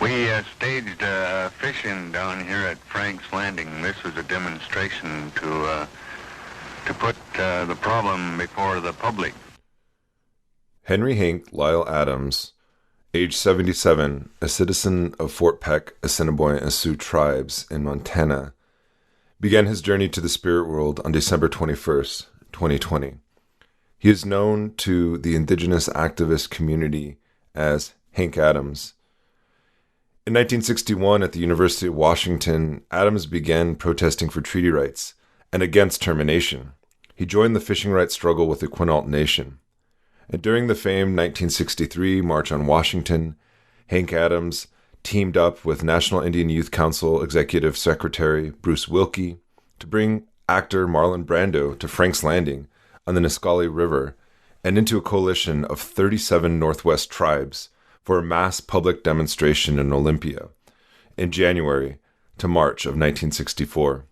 We staged fishing down here at Frank's Landing. This was a demonstration to put the problem before the public. Henry Hank Lyle Adams, age 77, a citizen of Fort Peck, Assiniboine, and Sioux tribes in Montana, began his journey to the spirit world on December 21st, 2020. He is known to the indigenous activist community as Hank Adams. In 1961, at the University of Washington, Adams began protesting for treaty rights and against termination. He joined the fishing rights struggle with the Quinault Nation. And during the famed 1963 March on Washington, Hank Adams teamed up with National Indian Youth Council Executive Secretary Bruce Wilkie to bring actor Marlon Brando to Frank's Landing on the Nisqually River and into a coalition of 37 Northwest tribes for a mass public demonstration in Olympia in January to March of 1964.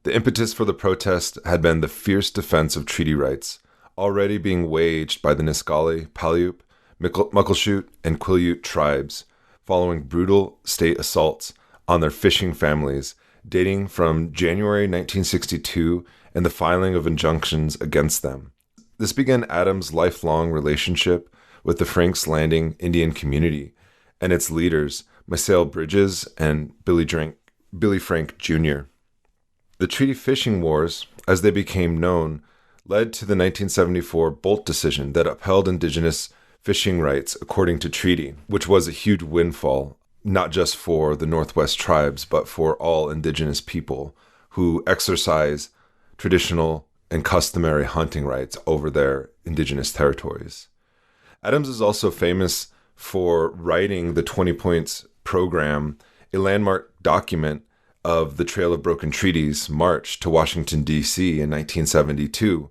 The impetus for the protest had been the fierce defense of treaty rights, already being waged by the Nisqually, Paiute, Muckleshoot, and Quileute tribes, following brutal state assaults on their fishing families dating from January 1962 and the filing of injunctions against them. This began Adams' lifelong relationship with the Frank's Landing Indian community and its leaders, Misael Bridges and Billy Frank Jr. The treaty fishing wars, as they became known, led to the 1974 Bolt decision that upheld indigenous fishing rights according to treaty, which was a huge windfall, not just for the Northwest tribes, but for all indigenous people who exercise traditional and customary hunting rights over their indigenous territories. Adams is also famous for writing the 20 Points program, a landmark document of the Trail of Broken Treaties march to Washington, D.C. in 1972,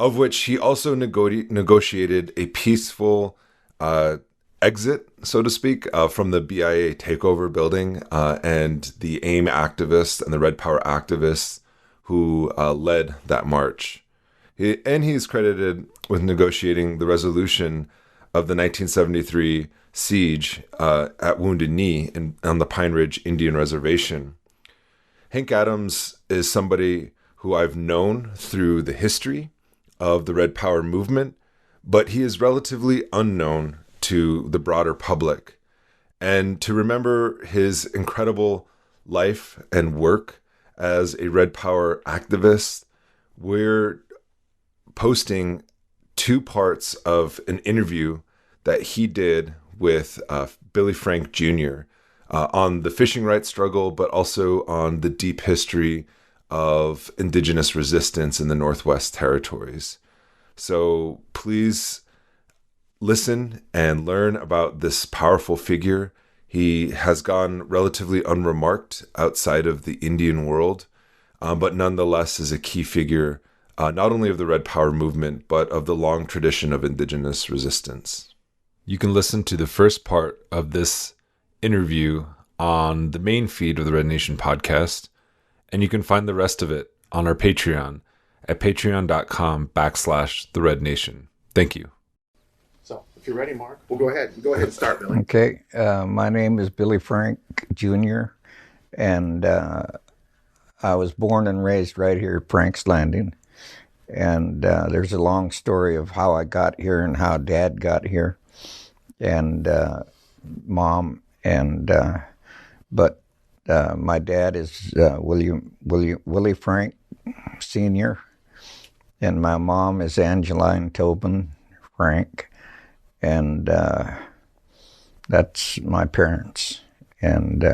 of which he also negotiated a peaceful exit, so to speak, from the BIA takeover building and the AIM activists and the Red Power activists who led that march. He's credited with negotiating the resolution of the 1973 siege at Wounded Knee on the Pine Ridge Indian Reservation. Hank Adams is somebody who I've known through the history of the Red Power movement, but he is relatively unknown to the broader public. And to remember his incredible life and work as a Red Power activist, we're posting 2 parts of an interview that he did with Billy Frank Jr. On the fishing rights struggle, but also on the deep history of indigenous resistance in the Northwest Territories. So please listen and learn about this powerful figure. He has gone relatively unremarked outside of the Indian world, but nonetheless is a key figure, not only of the Red Power movement, but of the long tradition of indigenous resistance. You can listen to the first part of this interview on the main feed of the Red Nation podcast, and you can find the rest of it on our Patreon at patreon.com/The Red Nation. Thank you. So, if you're ready, Mark, we'll go ahead. Go ahead and start, Billy. Okay. My name is Billy Frank Jr., and I was born and raised right here at Frank's Landing. And there's a long story of how I got here and how Dad got here, and Mom, and but my dad is Willie Frank Sr., and my mom is Angeline Tobin Frank, and that's my parents. And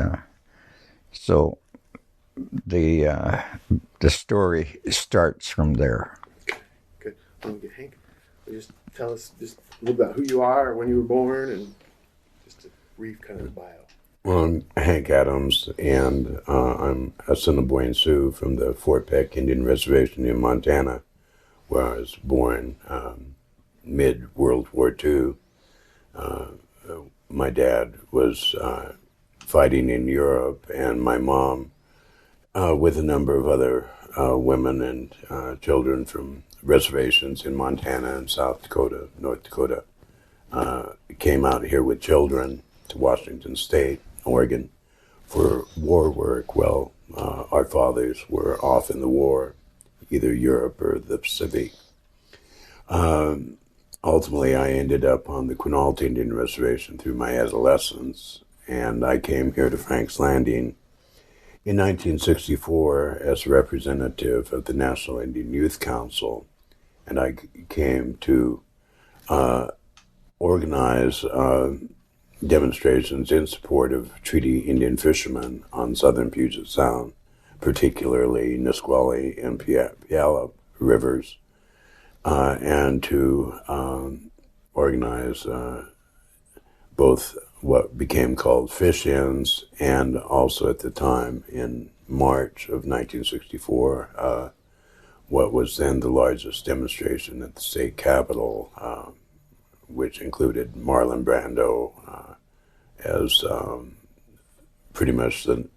so the story starts from there. Good. Hank, just tell us just a little about who you are, when you were born, and just a brief kind of bio. Well, I'm Hank Adams, and I'm Assiniboine Sioux from the Fort Peck Indian Reservation in Montana, where I was born mid-World War II. My dad was fighting in Europe, and my mom, with a number of other women and children from reservations in Montana and South Dakota, North Dakota, came out here with children to Washington State, Oregon, for war work. Well, our fathers were off in the war, either Europe or the Pacific. Ultimately, I ended up on the Quinault Indian Reservation through my adolescence, and I came here to Frank's Landing in 1964 as representative of the National Indian Youth Council, and I came to organize demonstrations in support of treaty Indian fishermen on southern Puget Sound, particularly Nisqually and Puyallup rivers, and to organize both what became called fish-ins and also at the time in March of 1964, what was then the largest demonstration at the state capitol, which included Marlon Brando as pretty much the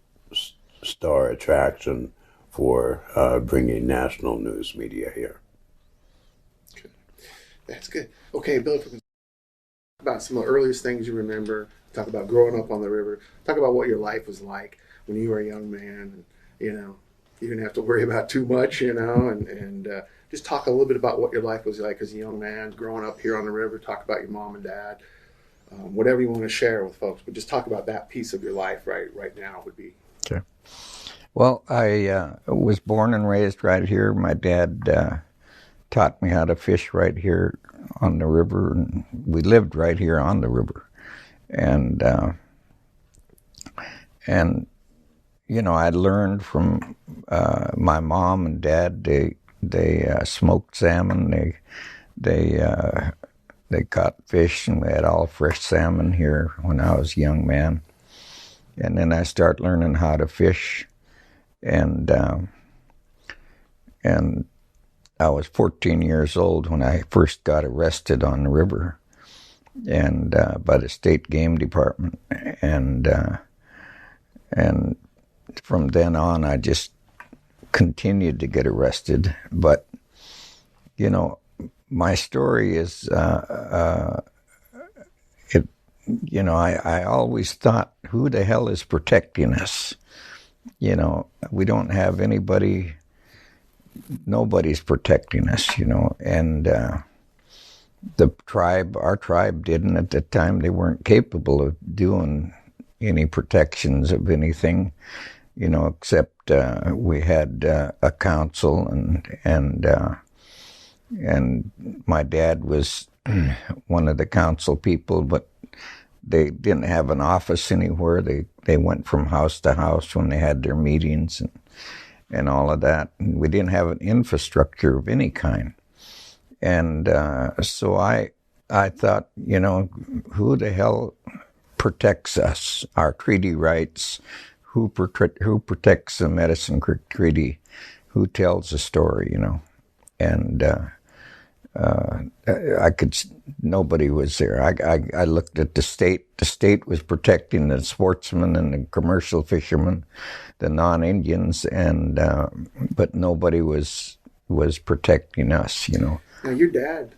star attraction for bringing national news media here. Good. That's good. Okay, Bill, if we can talk about some of the earliest things you remember, talk about growing up on the river, talk about what your life was like when you were a young man, and, you didn't have to worry about too much, and just talk a little bit about what your life was like as a young man growing up here on the river. Talk about your mom and dad, whatever you want to share with folks, but just talk about that piece of your life right now would be. Okay. Well, I was born and raised right here. My dad taught me how to fish right here on the river, and we lived right here on the river. And I learned from my mom and dad. They smoked salmon. They caught fish, and we had all fresh salmon here when I was a young man. And then I started learning how to fish, and I was 14 years old when I first got arrested on the river, and by the state game department, and from then on I just continued to get arrested. But my story is I always thought, who the hell is protecting us? We don't have anybody. Nobody's protecting us, and our tribe didn't at the time. They weren't capable of doing any protections of anything, except we had a council, and my dad was one of the council people, but they didn't have an office anywhere. They went from house to house when they had their meetings and all of that. And we didn't have an infrastructure of any kind. And so I thought, who the hell protects us, our treaty rights? Who protects the Medicine Creek Treaty? Who tells the story, And nobody was there. I looked at the state. The state was protecting the sportsmen and the commercial fishermen, the non-Indians, and but nobody was protecting us, Now, your dad,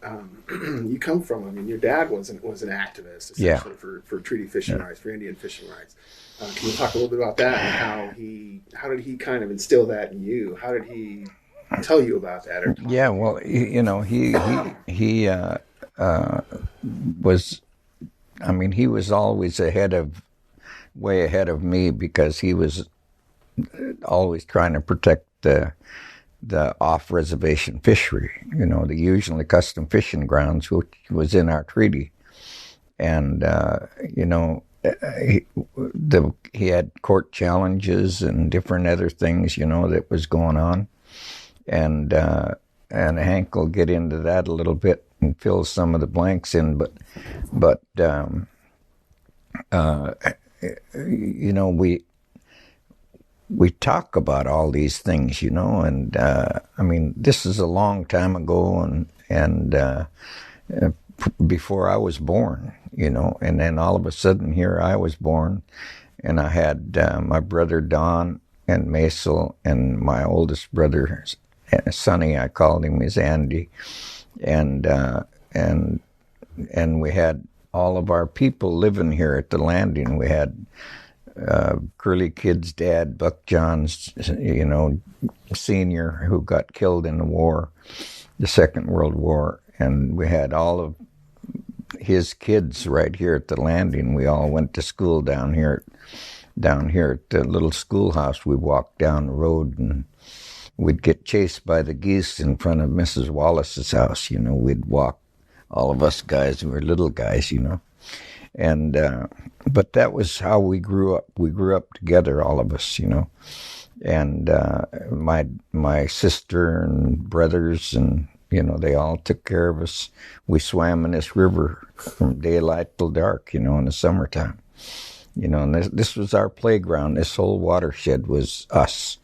you come from, your dad was an activist, essentially, for treaty fishing rights, for Indian fishing rights. Can you talk a little bit about that, and how did he kind of instill that in you? How did he tell you about that? Yeah, well, he was, he was always way ahead of me, because he was always trying to protect the off-reservation fishery, the usually custom fishing grounds, which was in our treaty. And, he had court challenges and different other things, that was going on. And Hank will get into that a little bit and fill some of the blanks in, but we talk about all these things, and this is a long time ago, and before I was born, and then all of a sudden here I was born, and I had my brother Don and Maisel, and my oldest brother Sonny, I called him, is Andy, and we had all of our people living here at the landing. We had Curly Kid's dad, Buck Johns, Senior, who got killed in the war, the Second World War, and we had all of his kids right here at the landing. We all went to school down here at the little schoolhouse. We walked down the road, and we'd get chased by the geese in front of Mrs. Wallace's house. We'd walk, all of us guys who were little guys, and but that was how we grew up. We grew up together, all of us, and my sister and brothers, and they all took care of us. We swam in this river from daylight till dark, in the summertime. And this was our playground. This whole watershed was us.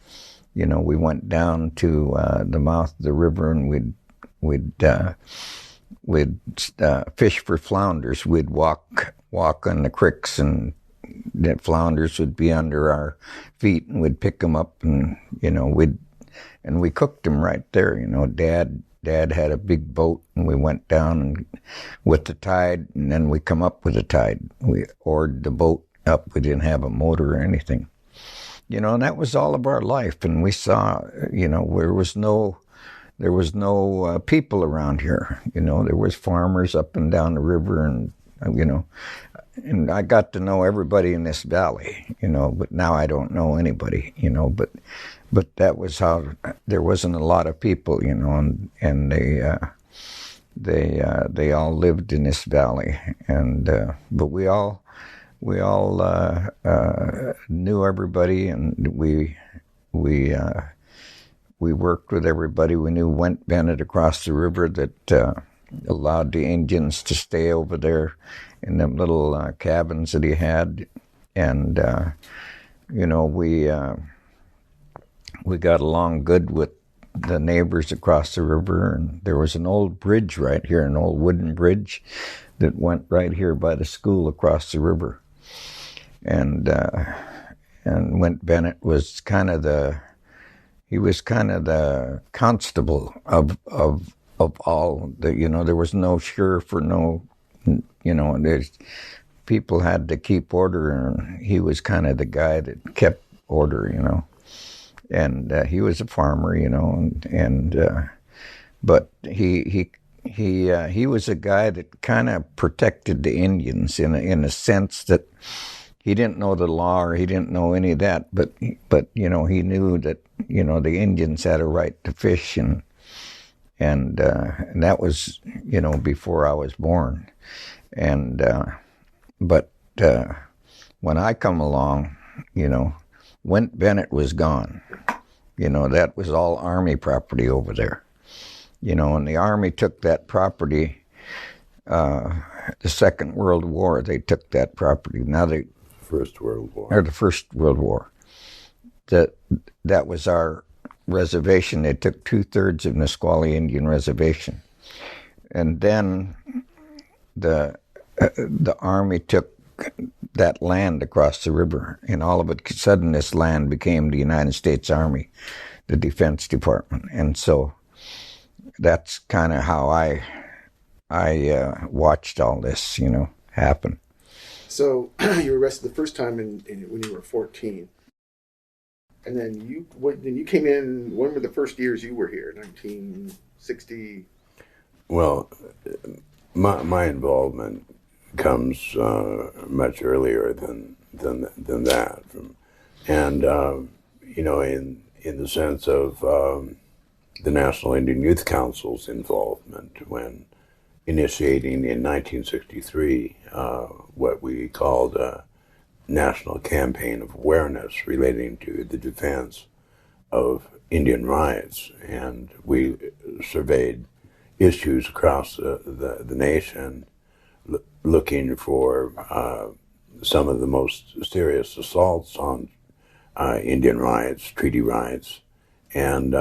We went down to the mouth of the river, and we'd fish for flounders. We'd walk on the creeks, and the flounders would be under our feet, and we'd pick them up, and we cooked them right there. Dad had a big boat, and we went down with the tide, and then we come up with the tide. We oared the boat up. We didn't have a motor or anything, and that was all of our life. And we saw, there was no people around here. There was farmers up and down the river, and and I got to know everybody in this valley, but now I don't know anybody, but that was how. There wasn't a lot of people, and they all lived in this valley, and but we all knew everybody, and we worked with everybody. We knew Went Bennett across the river that allowed the Indians to stay over there in them little cabins that he had, and we got along good with the neighbors across the river. And there was an old bridge right here, an old wooden bridge that went right here by the school across the river, and Went Bennett was kind of the constable of all the, there was no sheriff or no, there's people had to keep order, and he was kind of the guy that kept order, and he was a farmer, but he was a guy that kind of protected the Indians in a sense that he didn't know the law, or he didn't know any of that, but he knew that the Indians had a right to fish, and that was before I was born, but when I come along, Went Bennett was gone. That was all Army property over there, and the Army took that property. The Second World War, they took that property. Now First World War. Or the First World War. That was our reservation. They took 2/3 of Nisqually Indian Reservation, and then the Army took that land across the river, and all of a sudden this land became the United States Army, the Defense Department, and so that's kind of how I watched all this, happen. So you were arrested the first time when you were 14, and then you came in. When were the first years you were here? 1960. Well, my involvement comes much earlier than that, and in the sense of the National Indian Youth Council's involvement when initiating in 1963 what we called a national campaign of awareness relating to the defense of Indian rights, and we surveyed issues across the nation, looking for some of the most serious assaults on Indian rights, treaty rights, and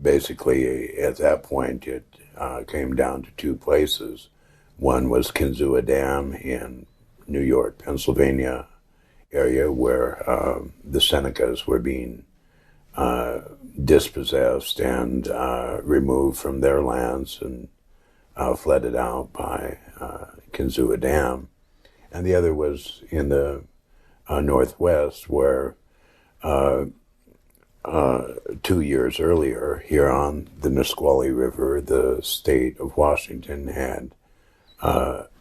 basically at that point it came down to two places. One was Kinzua Dam in New York, Pennsylvania area, where the Senecas were being dispossessed and removed from their lands and flooded out by Kinzua Dam, and the other was in the Northwest, where 2 years earlier, here on the Nisqually River, the state of Washington had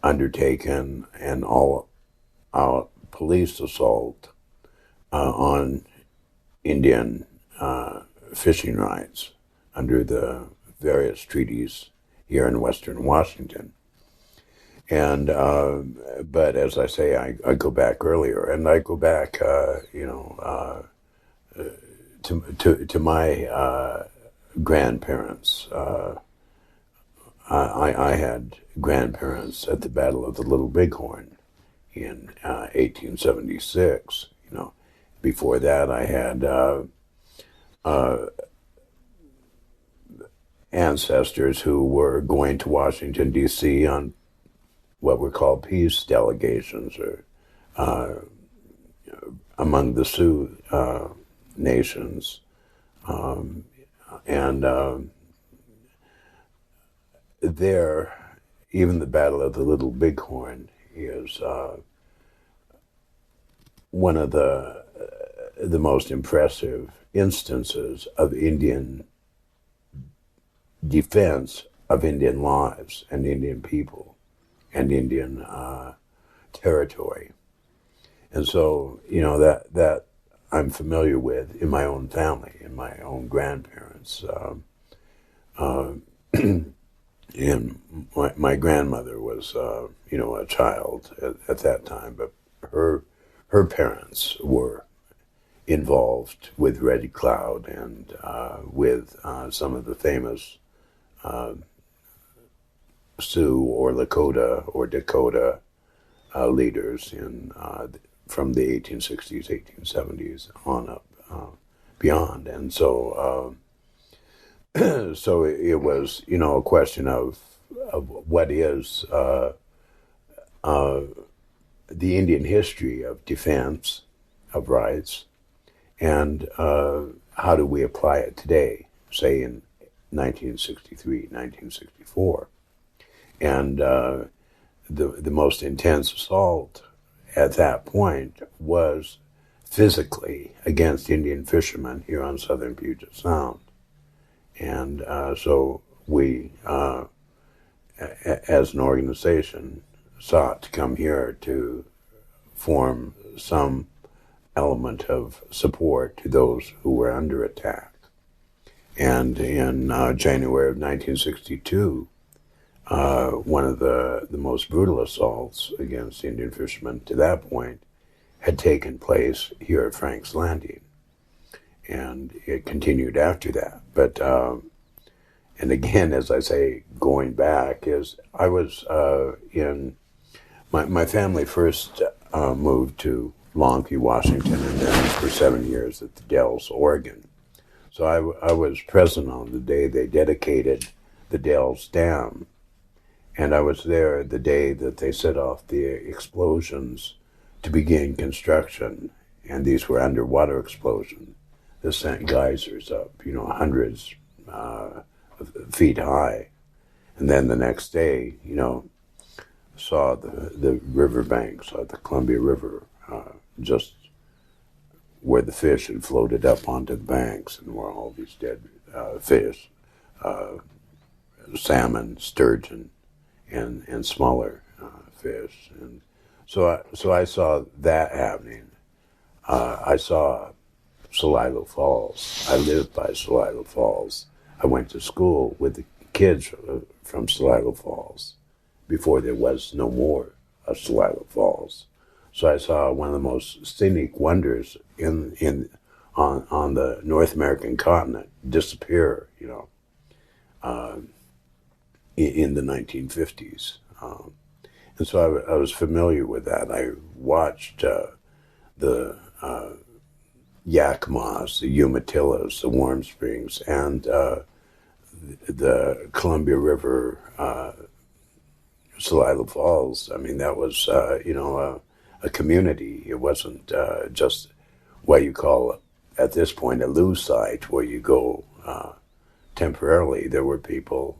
undertaken an all-out police assault on Indian fishing rights under the various treaties here in Western Washington. And but as I say, I go back earlier, and I go back, to my grandparents. I had grandparents at the Battle of the Little Bighorn in 1876. Before that, I had ancestors who were going to Washington, D.C. on what were called peace delegations, or among the Sioux nations. There, even the Battle of the Little Bighorn is one of the most impressive instances of Indian defense of Indian lives and Indian people and Indian territory. And so, that I'm familiar with in my own family, in my own grandparents. And my grandmother was, a child at that time, but her parents were involved with Red Cloud and with some of the famous Sioux or Lakota or Dakota leaders from the 1860s, 1870s on up beyond. And so so it was, a question of what is the Indian history of defense of rights, and how do we apply it today, say in 1963, 1964. And the most intense assault at that point was physically against Indian fishermen here on southern Puget Sound. And so we, as an organization, sought to come here to form some element of support to those who were under attack. And in January of 1962, one of the most brutal assaults against Indian fishermen to that point had taken place here at Frank's Landing. And it continued after that. But, and again, as I say, going back, is I was my family first moved to Longview, Washington, and then for 7 years at the Dells, Oregon. So I was present on the day they dedicated the Dells Dam, and I was there the day that they set off the explosions to begin construction, and these were underwater explosions. They sent geysers up, hundreds of feet high. And then the next day, saw the riverbank, saw the Columbia River, just where the fish had floated up onto the banks, and were all these dead fish, salmon, sturgeon, and smaller fish. And so I saw that happening. I saw Celilo Falls. I lived by Celilo Falls. I went to school with the kids from Celilo Falls before there was no more of Celilo Falls. So I saw one of the most scenic wonders on the North American continent disappear, in the 1950s. And so I was familiar with that. I watched the Yakimas, the Umatillas, the Warm Springs, and the Columbia River, Celilo Falls. I mean, that was, a community. It wasn't just what you call, at this point, a loo site where you go temporarily. There were people,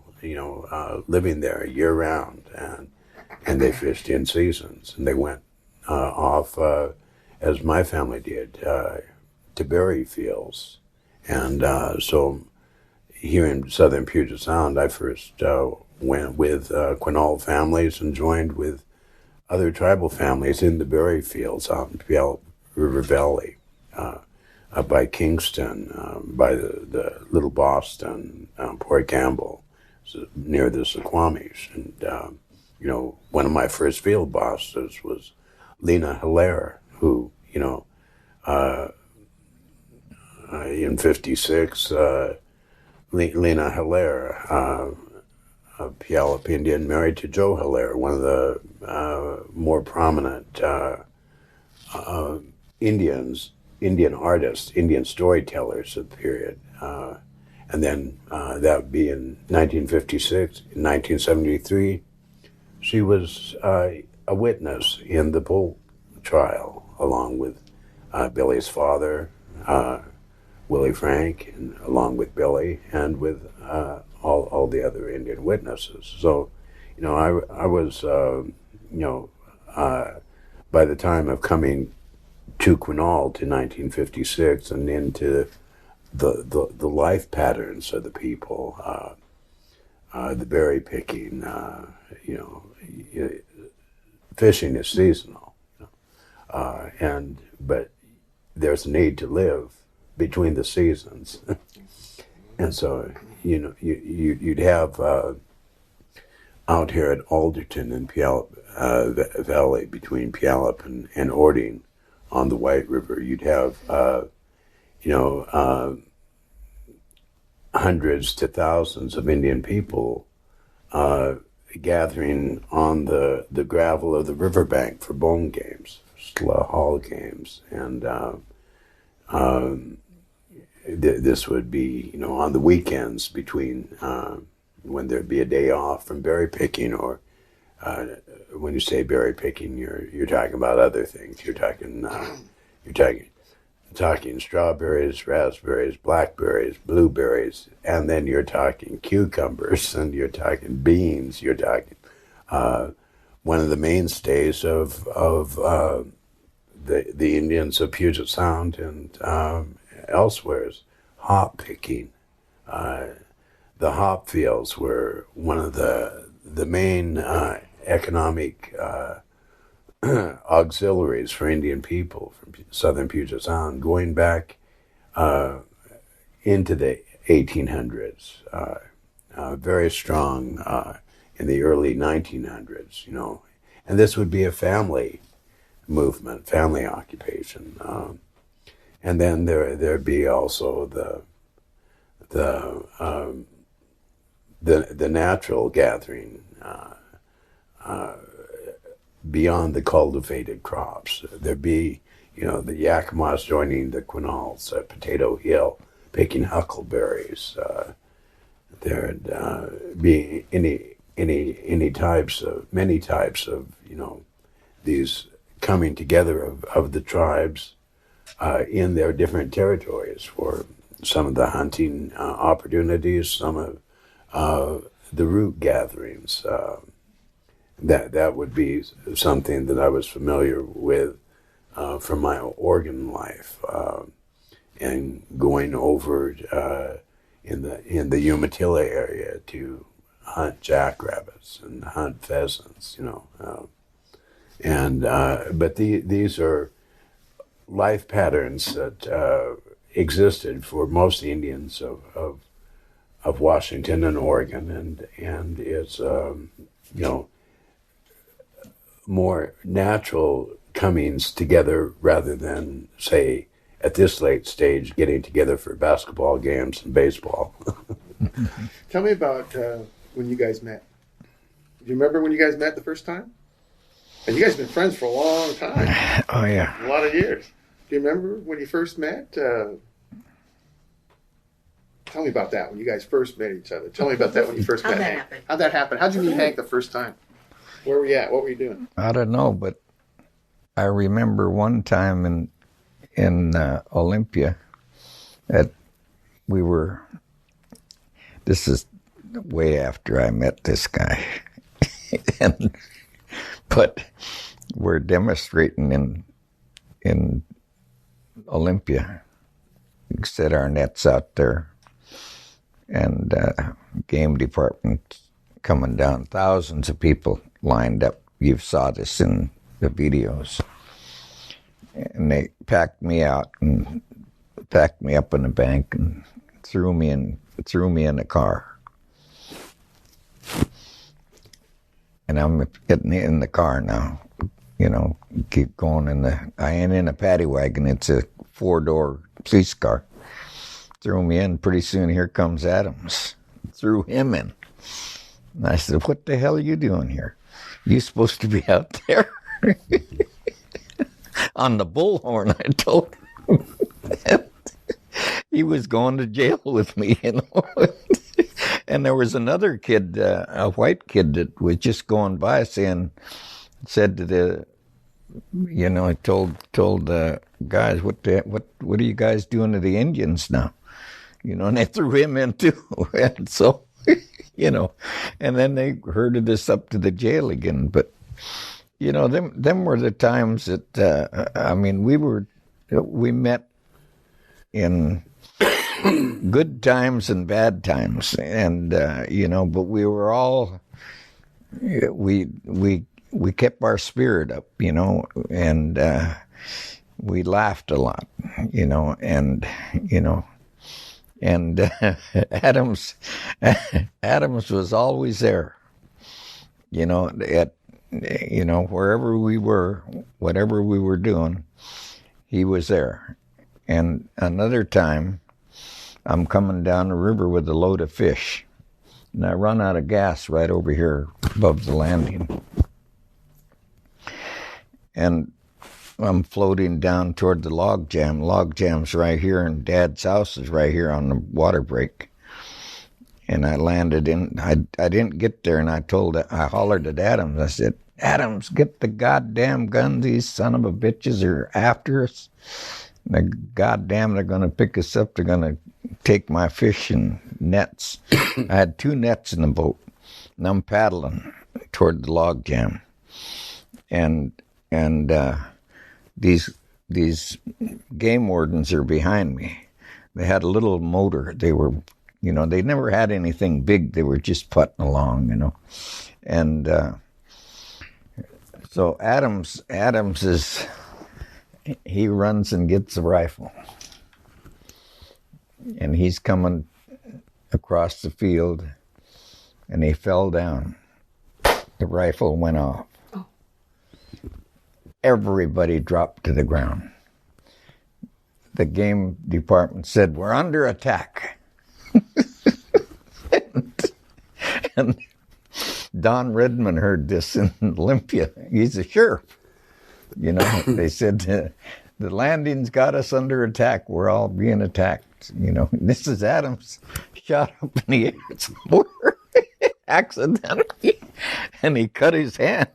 living there year-round, and they fished in seasons, and they went off, as my family did, to berry fields. And so here in southern Puget Sound, I first went with Quinault families and joined with other tribal families in the berry fields out in Puyallup River Valley, up by Kingston, by the Little Boston, Port Campbell, so near the Suquamish. And, one of my first field bosses was Lena Hilaire, who, in 56, Lena Hilaire, a Puyallup Indian, married to Joe Hilaire, one of the more prominent Indian artists, Indian storytellers of the period. And then that would be in 1956. In 1973, she was a witness in the Bull trial, along with Billy's father, Willie Frank, and along with Billy, and with all the other Indian witnesses. So, I was, by the time of coming to Quinault to 1956 and into the life patterns of the people, the berry picking, fishing is seasonal, but there's a need to live between the seasons. And so, you'd have out here at Alderton in Puyallup Valley, between Puyallup and Ording on the White River, you'd have, hundreds to thousands of Indian people gathering on the gravel of the riverbank for bone games, slough hall games, and this would be, on the weekends between when there'd be a day off from berry picking, or when you say berry picking, you're talking about other things. You're talking strawberries, raspberries, blackberries, blueberries, and then you're talking cucumbers, and you're talking beans. You're talking one of the mainstays of the Indians of Puget Sound and elsewhere is hop picking. The hop fields were one of the main economic auxiliaries for Indian people from southern Puget Sound, going back into the 1800s, very strong in the early 1900s, and this would be a family movement, family occupation. And then there'd be also the natural gathering beyond the cultivated crops. There'd be, the Yakimas joining the Quinaults at Potato Hill, picking huckleberries. There'd be many types of these coming together of the tribes in their different territories for some of the hunting opportunities, some of the root gatherings. That would be something that I was familiar with from my Oregon life, and going over in the Umatilla area to hunt jackrabbits and hunt pheasants, but these are life patterns that existed for most Indians of Washington and Oregon, and it's more natural comings together rather than, say, at this late stage, getting together for basketball games and baseball. Tell me about when you guys met. Do you remember when you guys met the first time? And you guys have been friends for a long time. Oh, yeah. A lot of years. Do you remember when you first met? Tell me about that, when you guys first met each other. Tell me about that when you first met Hank. How'd that happen? How'd you meet Hank the first time? Where were you at? What were you doing? I don't know, but I remember one time in Olympia that this is way after I met this guy. And but we're demonstrating in Olympia. Set our nets out there, and game department coming down. Thousands of people lined up. You saw this in the videos. And they packed me out and packed me up in the bank and threw me in the car. And I'm in the car now, keep going I ain't in a paddy wagon. It's a 4-door police car. Threw me in. Pretty soon here comes Adams. Threw him in. And I said, what the hell are you doing here? You supposed to be out there on the bullhorn, I told him. He was going to jail with me, And there was another kid, a white kid that was just going by said to the, I told the guys, what are you guys doing to the Indians now? And they threw him in too. And so, and then they herded us up to the jail again. But, them were the times that, we met in good times and bad times. And, but we were all, we kept our spirit up, and we laughed a lot, and Adams was always there, wherever we were, whatever we were doing, he was there. And another time, I'm coming down the river with a load of fish, and I run out of gas right over here above the landing. And I'm floating down toward the log jam. Log jam's right here, and Dad's house is right here on the water break. And I landed in. I didn't get there, and I hollered at Adams. I said, "Adams, get the goddamn gun. These son of a bitches are after us. They're going to pick us up. They're going to take my fish and nets." I had 2 nets in the boat, and I'm paddling toward the log jam. And these game wardens are behind me. They had a little motor. They were, they never had anything big. They were just putting along, And so Adams he runs and gets a rifle. And he's coming across the field, and he fell down. The rifle went off. Everybody dropped to the ground. The game department said, "We're under attack." and Don Redmond heard this in Olympia. He's a sheriff. They said, "The landing's got us under attack. We're all being attacked." This is Adams shot up in the air somewhere accidentally, and he cut his hand.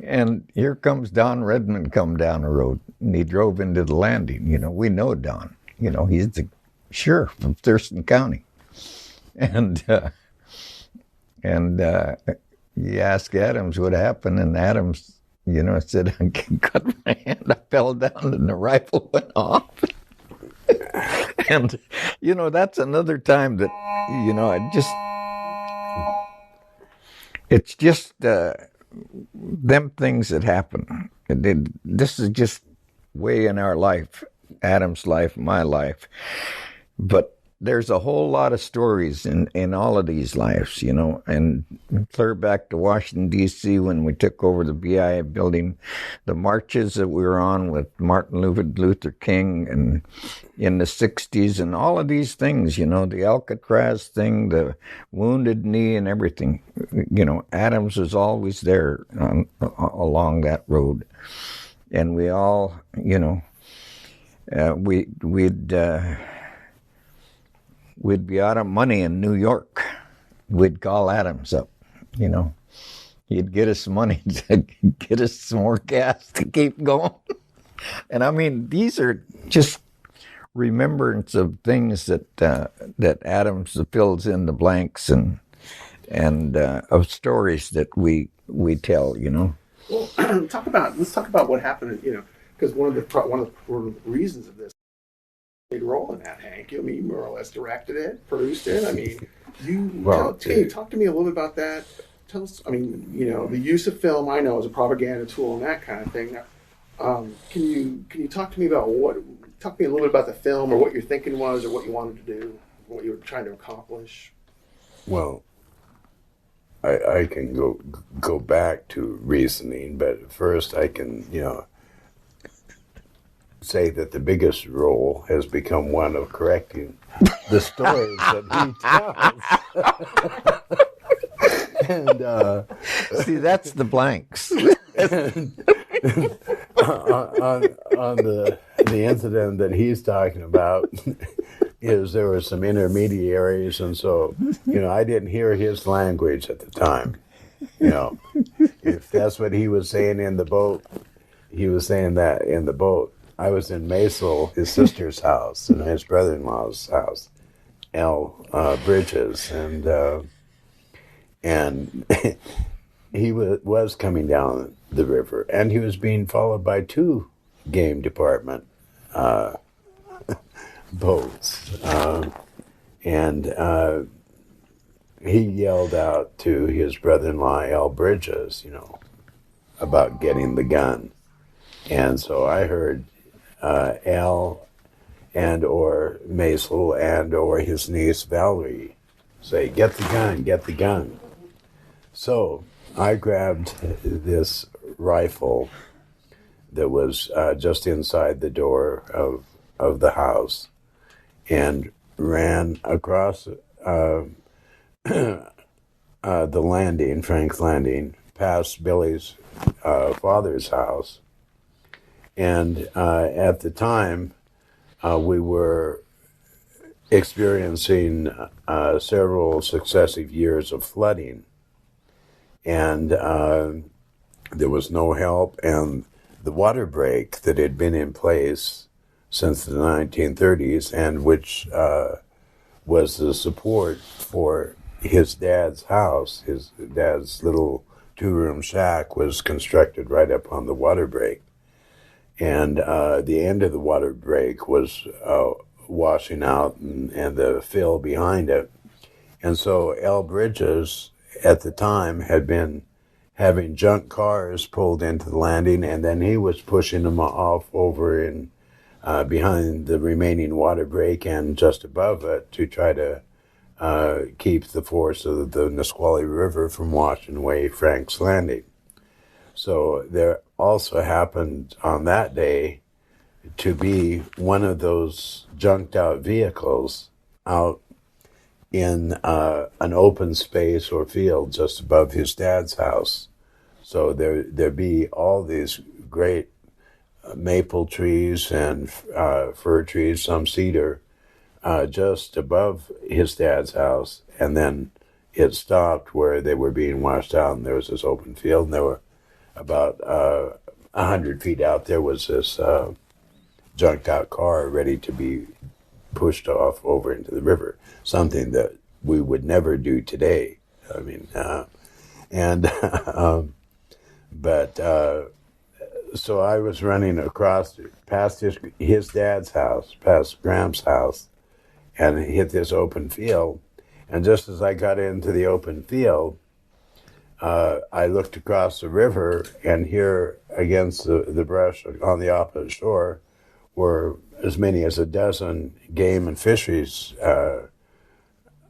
And here comes Don Redmond come down the road, and he drove into the landing. We know Don. He's the sheriff of Thurston County. And he asked Adams what happened, and Adams, said, "I cut my hand, I fell down, and the rifle went off." And, that's another time that, it's just them things that happen. This is just way in our life, Adam's life, my life. But there's a whole lot of stories in all of these lives, and clear back to Washington, D.C. when we took over the BIA building, the marches that we were on with Martin Luther King and in the 60s, and all of these things, the Alcatraz thing, the Wounded Knee and everything. Adams was always there along that road. And we all, we'd be out of money in New York. We'd call Adams up, He'd get us money to get us some more gas to keep going. And these are just remembrance of things that Adams fills in the blanks, and and of stories that we tell. Well, let's talk about what happened. Because one of the reasons of this big role in that, Hank. I mean, you more or less directed it, produced it. I mean, talk to me a little bit about that. Tell us. I mean, the use of film. I know as a propaganda tool and that kind of thing. Can you talk to me about Talk to me a little bit about the film, or what your thinking was, or what you wanted to do, what you were trying to accomplish. Well, I can go back to reasoning, but first I can, say that the biggest role has become one of correcting the stories that he tells. And see, that's the blanks. on the incident that he's talking about is there were some intermediaries, and so I didn't hear his language at the time. If that's what he was saying in the boat, he was saying that in the boat. I was in Maisel, his sister's house, and his brother-in-law's house, Al Bridges, and he was coming down the river, and he was being followed by two game department boats, and he yelled out to his brother-in-law, Al Bridges, about getting the gun. And so I heard Al and or Maisel and or his niece Valerie say, "Get the gun, get the gun." So I grabbed this rifle that was just inside the door of the house and ran across the landing, Frank's Landing, past Billy's father's house. And at the time, we were experiencing several successive years of flooding. And there was no help, and the water break that had been in place since the 1930s, and which was the support for his dad's house, his dad's little two-room shack was constructed right up on the water break. And the end of the water break was washing out and the fill behind it. And so Al Bridges at the time had been having junk cars pulled into the landing, and then he was pushing them off over in behind the remaining water break and just above it to try to keep the force of the Nisqually River from washing away Frank's Landing. So there also happened on that day to be one of those junked out vehicles out in an open space or field just above his dad's house. So there'd be all these great maple trees and fir trees, some cedar, just above his dad's house. And then it stopped where they were being washed out, and there was this open field, and there were about 100 feet out there was this junked out car ready to be pushed off over into the river, something that we would never do today. I mean, so I was running across past his dad's house, past Graham's house, and hit this open field. And just as I got into the open field, I looked across the river, and here against the brush on the opposite shore were as many as a dozen game and fisheries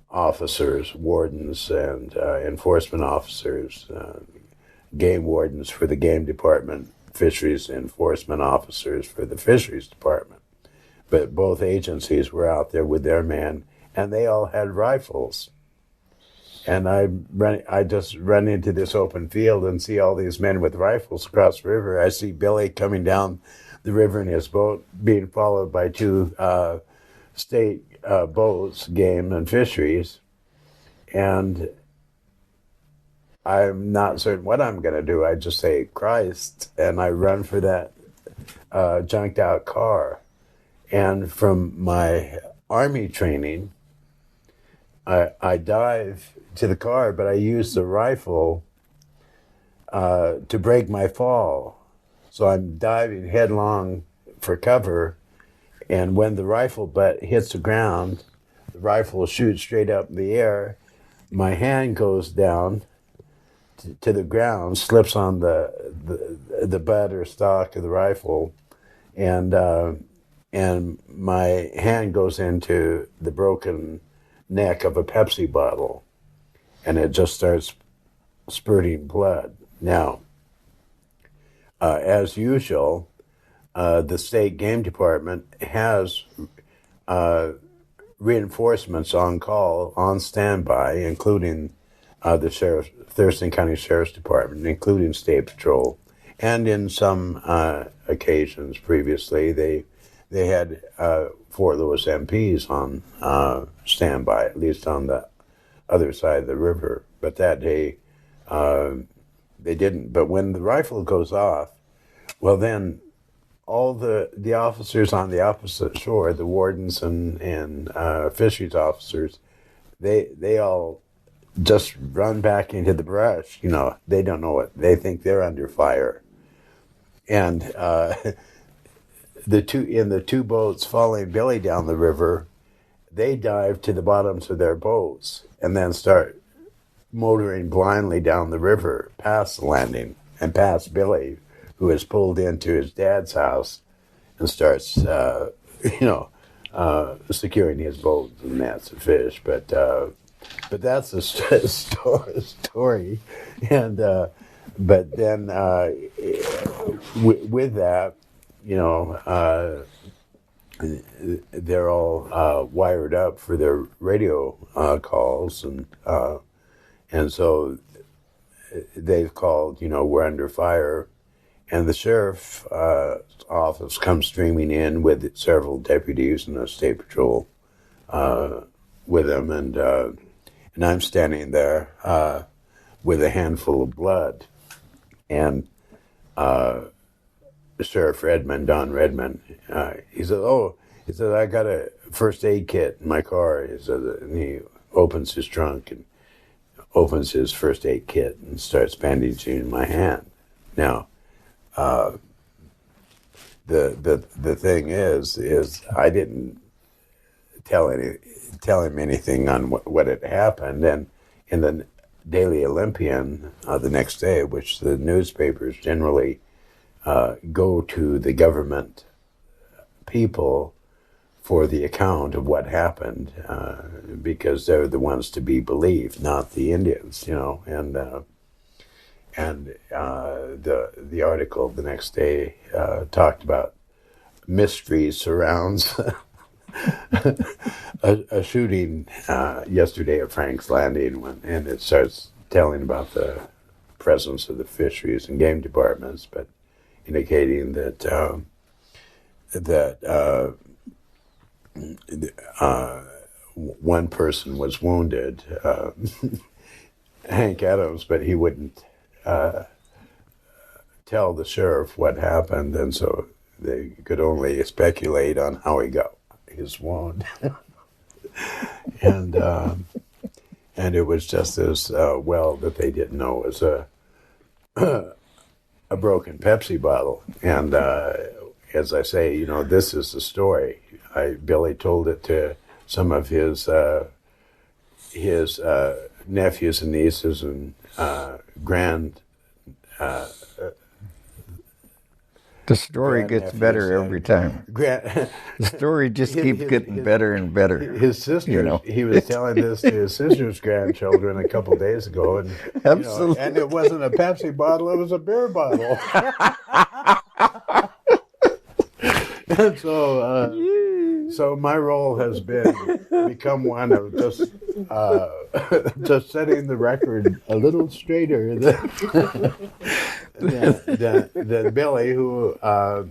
officers, wardens, and enforcement officers, game wardens for the game department, fisheries enforcement officers for the fisheries department. But both agencies were out there with their men, and they all had rifles. And I just run into this open field and see all these men with rifles across the river. I see Billy coming down the river in his boat, being followed by two state boats, game and fisheries. And I'm not certain what I'm going to do. I just say, Christ, and I run for that junked out car. And from my Army training, I dive to the car, but I use the rifle to break my fall. So I'm diving headlong for cover, and when the rifle butt hits the ground, the rifle shoots straight up in the air. My hand goes down to the ground, slips on the butt or stock of the rifle, and my hand goes into the broken neck of a Pepsi bottle, and it just starts spurting blood. Now, as usual, the state game department has reinforcements on call, on standby, including the Thurston County Sheriff's Department, including State Patrol, and in some occasions previously, they had 4 of those MPs on standby, at least on the other side of the river. But that day, they didn't. But when the rifle goes off, well, then all the officers on the opposite shore, the wardens and fisheries officers, they all just run back into the brush. You know, they don't know it. They think they're under fire. And the two boats following Billy down the river, they dive to the bottoms of their boats and then start motoring blindly down the river past the landing and past Billy, who is pulled into his dad's house and starts, securing his boat and nets of fish. But that's the story. And but then with that, they're all wired up for their radio calls, and so they've called, we're under fire, and the sheriff's office comes streaming in with several deputies and a state patrol with them, and I'm standing there with a handful of blood, and Sheriff Redmond, Don Redmond, he said, I got a first aid kit in my car. He said, and he opens his trunk and opens his first aid kit and starts bandaging my hand. Now, the thing is I didn't tell him anything on what had happened, and in the Daily Olympian the next day, which the newspapers generally go to the government people for the account of what happened, because they're the ones to be believed, not the Indians, and the article the next day talked about mystery surrounds a shooting yesterday at Frank's Landing, and it starts telling about the presence of the fisheries and game departments, but indicating that one person was wounded, Hank Adams, but he wouldn't tell the sheriff what happened, and so they could only speculate on how he got his wound. and it was just as well that they didn't know it was a broken Pepsi bottle. And as I say, this is the story. Billy told it to some of his nephews and nieces and the story gets better every time. The story just keeps getting better and better. His sisters, he was telling this to his sister's grandchildren a couple days ago, and absolutely, and it wasn't a Pepsi bottle; it was a beer bottle. And so my role has become one of just setting the record a little straighter than Billy, who I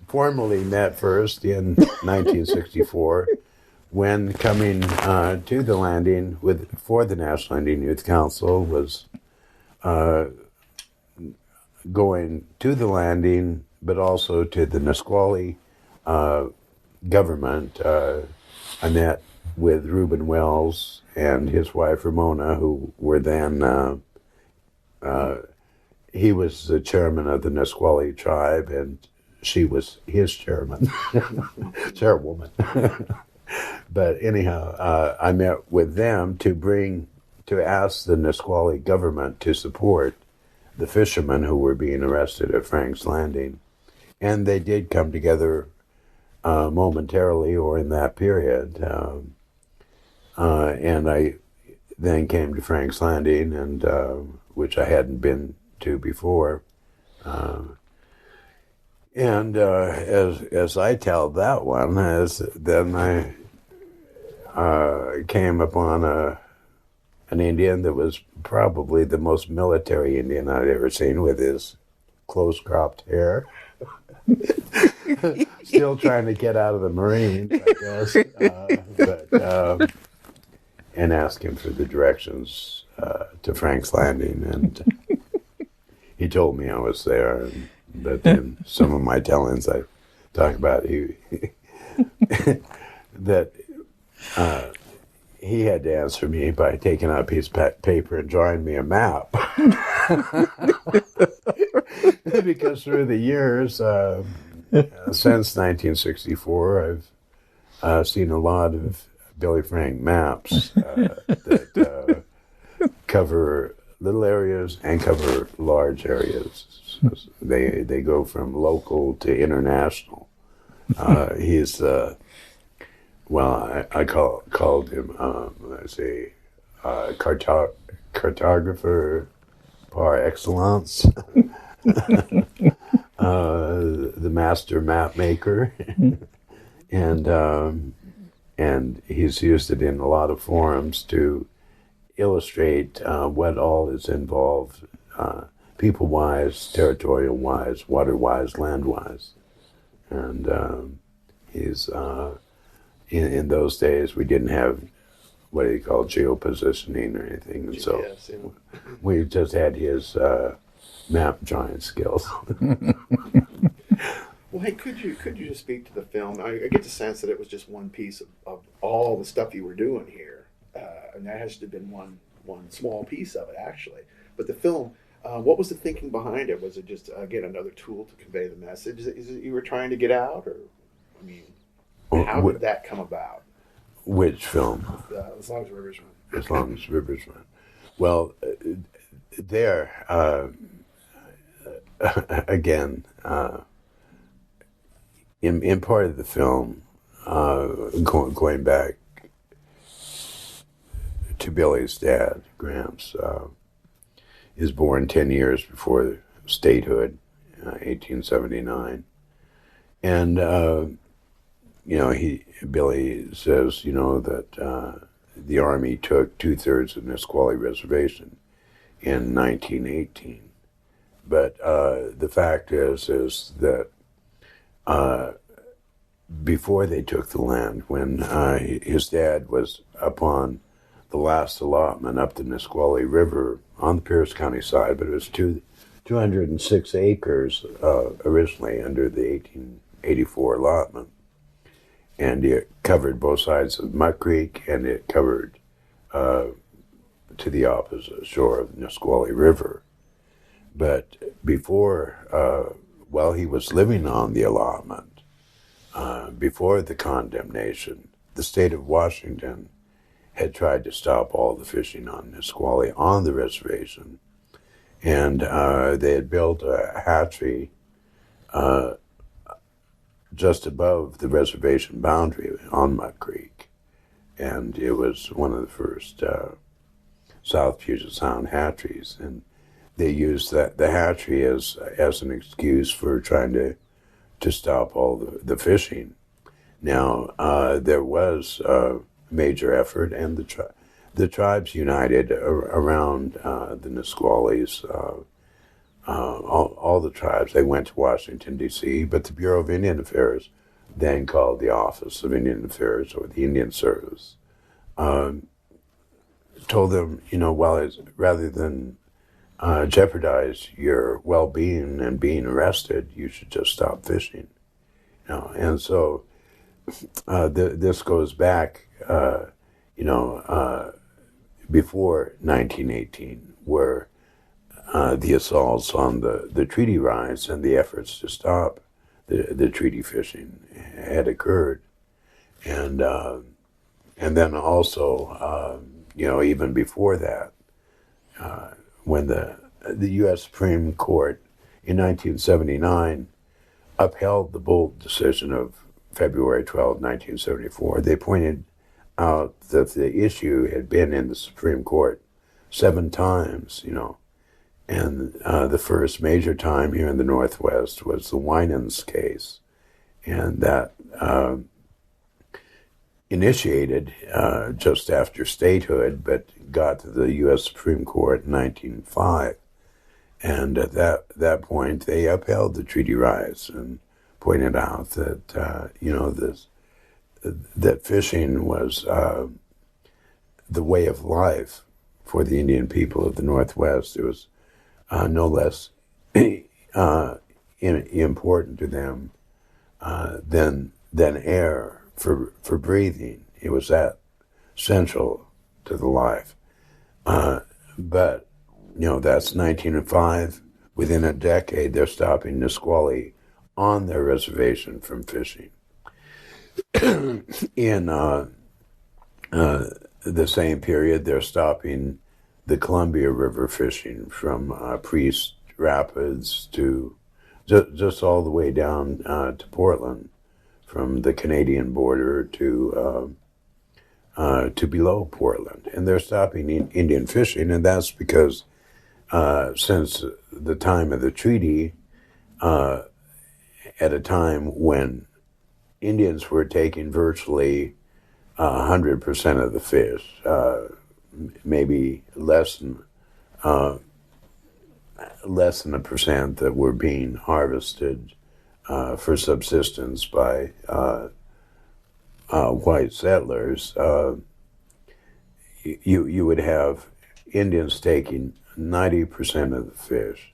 formally met first in 1964 when coming to the landing for the National Indian Youth Council, was going to the landing, but also to the Nisqually government. I met with Reuben Wells and his wife Ramona, who were then, he was the chairman of the Nisqually tribe, and she was his chairwoman. But anyhow, I met with them to ask the Nisqually government to support the fishermen who were being arrested at Frank's Landing. And they did come together momentarily or in that period. And I then came to Frank's Landing, and which I hadn't been to before. And as I tell that one, then I came upon an Indian that was probably the most military Indian I'd ever seen, with his close-cropped hair. Still trying to get out of the Marines, I guess. And ask him for the directions to Frank's Landing, and he told me I was there. But in some of my tellings, I talk about that he had to answer me by taking out a piece of paper and drawing me a map. Because through the years, since 1964, I've seen a lot of Billy Frank maps that cover little areas and cover large areas. They go from local to international. He's I called him cartographer par excellence, the master map maker, and he's used it in a lot of forums to illustrate what all is involved, people-wise, territorial-wise, water-wise, land-wise. And he's, in those days, we didn't have what he called geopositioning or anything. And so we just had his map drawing skills. Well, hey, could you just speak to the film? I get the sense that it was just one piece of all the stuff you were doing here, and that has to have been one small piece of it, actually. But the film, what was the thinking behind it? Was it just, again, another tool to convey the message that you were trying to get out? Or, I mean, how did that come about? Which film? As Long as Rivers Run. As Long as Rivers Run. Well, there, again, in part of the film, going back to Billy's dad, Gramps, is born 10 years before statehood, 1879. And, Billy says, that the Army took 2/3 of Nisqually Reservation in 1918. But the fact is that before they took the land, when his dad was upon the last allotment up the Nisqually River on the Pierce County side, but it was 206 acres originally under the 1884 allotment. And it covered both sides of Muck Creek, and it covered to the opposite shore of the Nisqually River. But before, while he was living on the allotment, before the condemnation, the state of Washington had tried to stop all the fishing on Nisqually on the reservation. And they had built a hatchery just above the reservation boundary on Muck Creek. And it was one of the first South Puget Sound hatcheries. And they used the hatchery as an excuse for trying to stop all the fishing. Now, there was a major effort, and the tribes united around the Nisquallies. All the tribes, they went to Washington, D.C., but the Bureau of Indian Affairs, then called the Office of Indian Affairs, or the Indian Service, told them, rather than jeopardize your well-being and being arrested, you should just stop fishing. And so this goes back before 1918 were the assaults on the treaty rights and the efforts to stop the treaty fishing had occurred. And then also, even before that, when the U.S. Supreme Court in 1979 upheld the Bolt decision of February 12, 1974, they pointed out that the issue had been in the Supreme Court 7 times, and the first major time here in the Northwest was the Winans case, and that initiated just after statehood, but got to the U.S. Supreme Court in 1905. And at that point, they upheld the treaty rights and pointed out that, that fishing was the way of life for the Indian people of the Northwest. It was no less important to them than air for breathing. It was that central to the life. But that's 1905. Within a decade, they're stopping Nisqually on their reservation from fishing. In the same period, they're stopping the Columbia River fishing from Priest Rapids to just all the way down to Portland, from the Canadian border to below Portland. And they're stopping Indian fishing, and that's because since the time of the treaty, at a time when Indians were taking virtually 100% of the fish, maybe less than 1% that were being harvested for subsistence by white settlers. You would have Indians taking 90% of the fish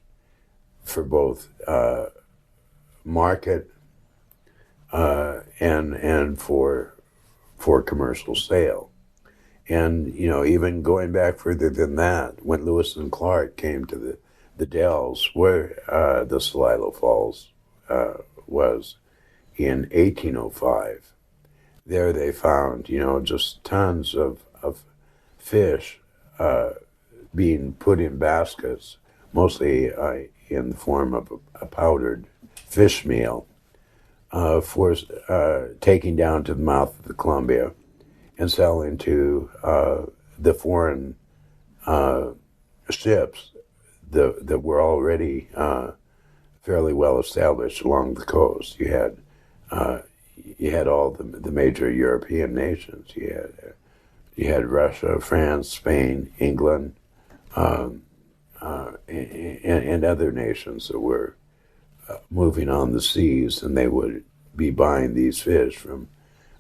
for both market and for commercial sale. And, even going back further than that, when Lewis and Clark came to the Dells, where the Celilo Falls was in 1805, there they found, just tons of fish being put in baskets, mostly in the form of a powdered fish meal, for taking down to the mouth of the Columbia and selling to the foreign ships that were already fairly well established along the coast. You had all the major European nations. You had Russia, France, Spain, England, and other nations that were moving on the seas, and they would be buying these fish from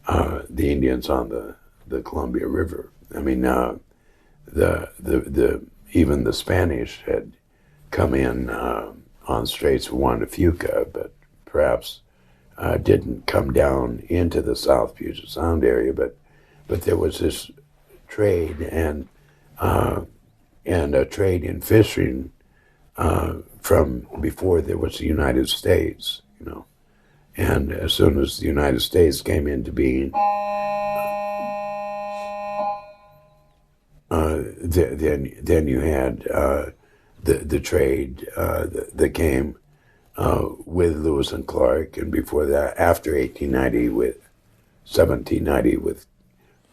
the Indians on the Columbia River. I mean, even the Spanish had come in on Straits of Juan de Fuca, but perhaps didn't come down into the South Puget Sound area. But there was this trade and a trade in fishing from before there was the United States, And as soon as the United States came into being, then you had the trade that came with Lewis and Clark, and before that, after 1790 with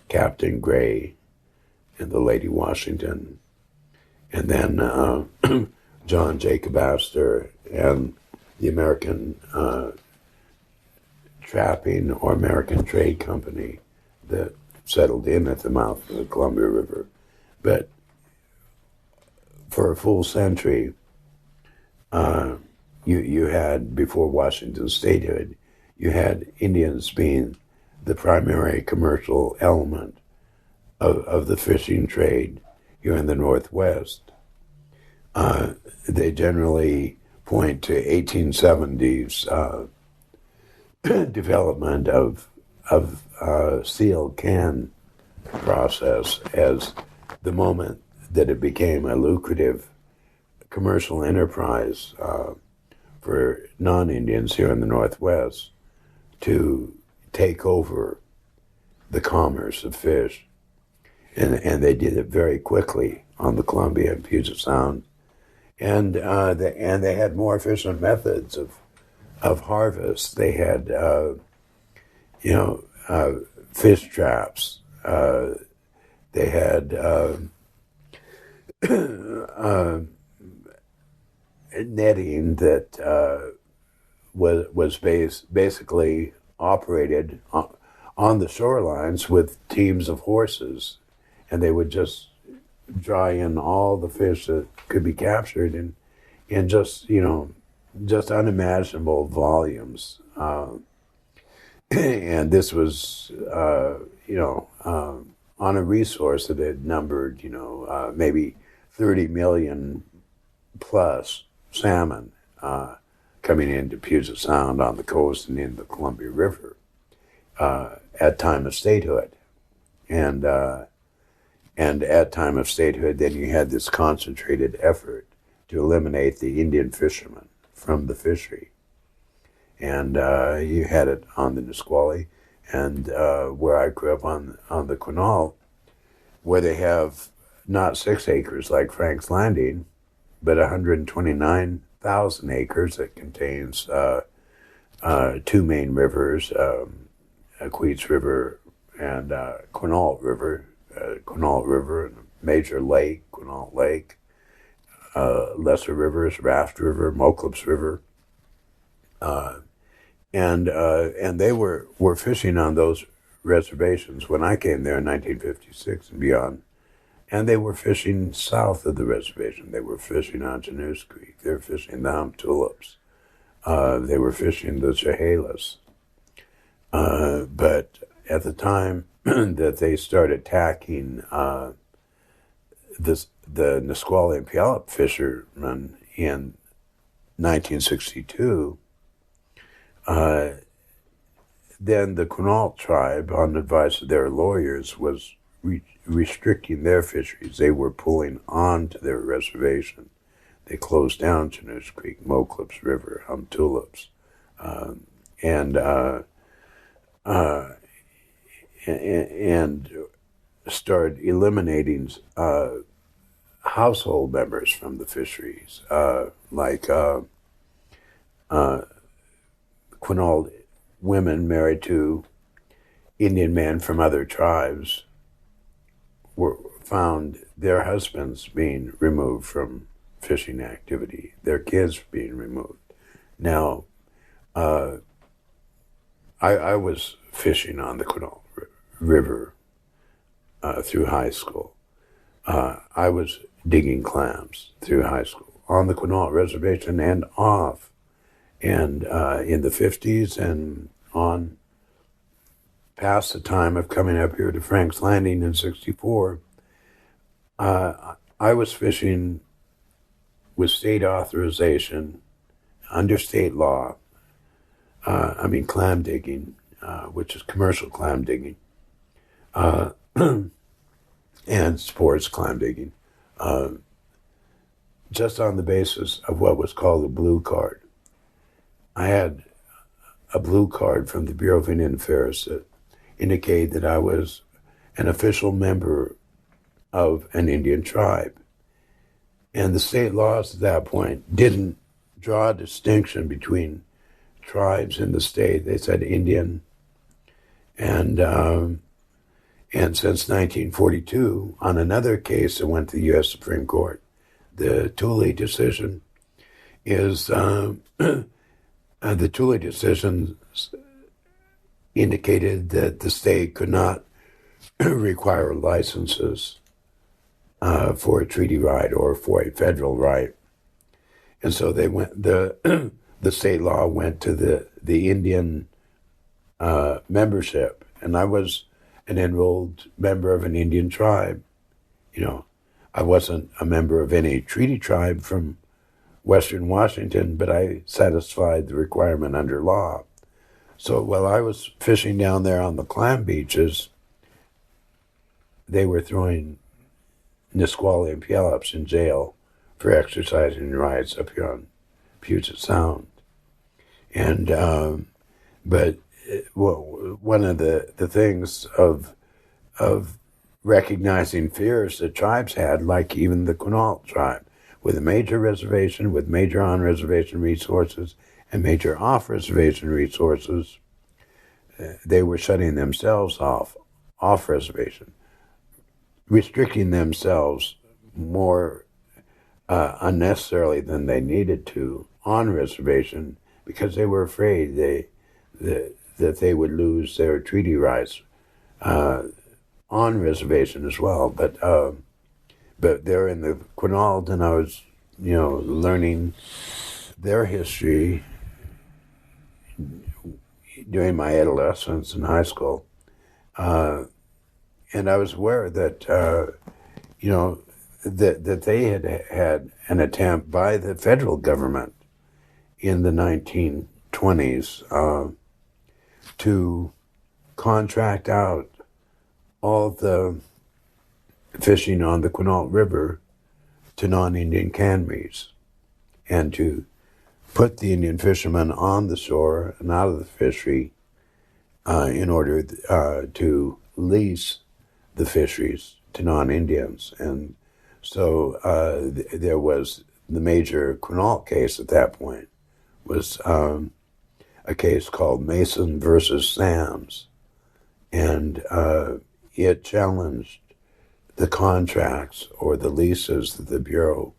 Captain Gray and the Lady Washington, and then John Jacob Astor and the American Trapping or American Trade Company that settled in at the mouth of the Columbia River. But for a full century, you had, before Washington statehood, you had Indians being the primary commercial element of the fishing trade here in the Northwest. They generally point to 1870s development of seal can process as the moment that it became a lucrative commercial enterprise for non-Indians here in the Northwest to take over the commerce of fish. And they did it very quickly on the Columbia and Puget Sound. And they had more efficient methods of harvest. They had, fish traps. They had netting that was basically operated on the shorelines with teams of horses, and they would just dry in all the fish that could be captured in just unimaginable volumes. And this was, on a resource that had numbered, maybe 30 million plus salmon coming into Puget Sound on the coast and into the Columbia River at time of statehood. And at time of statehood, then you had this concentrated effort to eliminate the Indian fishermen from the fishery. And you had it on the Nisqually, and where I grew up on the Quinault, where they have not 6 acres like Frank's Landing, but 129,000 acres that contains 2 main rivers, Queets River and Quinault River. Quinault River, and a major lake, Quinault Lake, lesser rivers, Raft River, Moclips River, and they were fishing on those reservations when I came there in 1956 and beyond. And they were fishing south of the reservation. They were fishing on Janus Creek. They were fishing the Hum Tulips. They were fishing the Chehalis. But at the time that they started attacking the Nisqually and Puyallup fishermen in 1962, then the Quinault tribe, on advice of their lawyers, was restricting their fisheries. They were pulling onto their reservation. They closed down Janus Creek, Moclips River, Hum Tulips, and started eliminating household members from the fisheries, like Quinault women married to Indian men from other tribes found their husbands being removed from fishing activity, their kids being removed. Now, I was fishing on the Quinault River through high school. I was digging clams through high school on the Quinault Reservation and off. And in the 50s and on past the time of coming up here to Frank's Landing in 64, I was fishing with state authorization under state law. Clam digging, which is commercial clam digging, and sports clam digging, just on the basis of what was called a blue card. I had a blue card from the Bureau of Indian Affairs that indicated that I was an official member of an Indian tribe. And the state laws at that point didn't draw a distinction between tribes in the state. They said Indian. And since 1942, on another case that went to the U.S. Supreme Court, the Thule decision is... the Thule decision indicated that the state could not require licenses for a treaty right or for a federal right, and so they went. The state law went to the Indian membership, and I was an enrolled member of an Indian tribe. I wasn't a member of any treaty tribe from Western Washington, but I satisfied the requirement under law. So while I was fishing down there on the clam beaches, they were throwing Nisqually and Puyallups in jail for exercising rights up here on Puget Sound. And but one of the things of recognizing fears that tribes had, like even the Quinault tribe, with a major reservation, with major on-reservation resources and major off-reservation resources, they were shutting themselves off-reservation, restricting themselves more unnecessarily than they needed to on reservation because they were afraid that they would lose their treaty rights on reservation as well. But they're in the Quinault, and I was, learning their history during my adolescence in high school. And I was aware that, that they had an attempt by the federal government in the 1920s to contract out all the fishing on the Quinault River to non-Indian canneries, and to put the Indian fishermen on the shore and out of the fishery in order to lease the fisheries to non-Indians. And so there was the major Quinault case at that point was a case called Mason versus Sams, and it challenged the contracts or the leases that the Bureau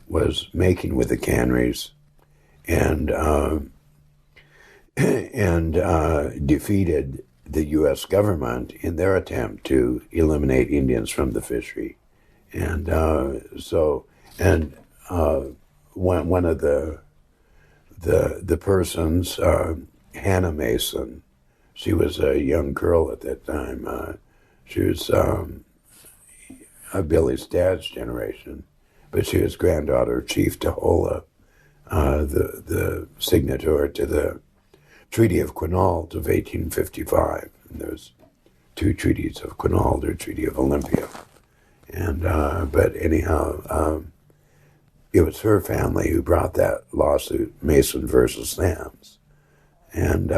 was making with the canneries, and defeated the U.S. government in their attempt to eliminate Indians from the fishery. And one of the persons, Hannah Mason, she was a young girl at that time. She was Billy's dad's generation, but she was granddaughter of Chief Tahola, the signatory to the Treaty of Quinault of 1855. And there's two treaties of Quinault or Treaty of Olympia. And but anyhow, it was her family who brought that lawsuit, Mason versus Sams. And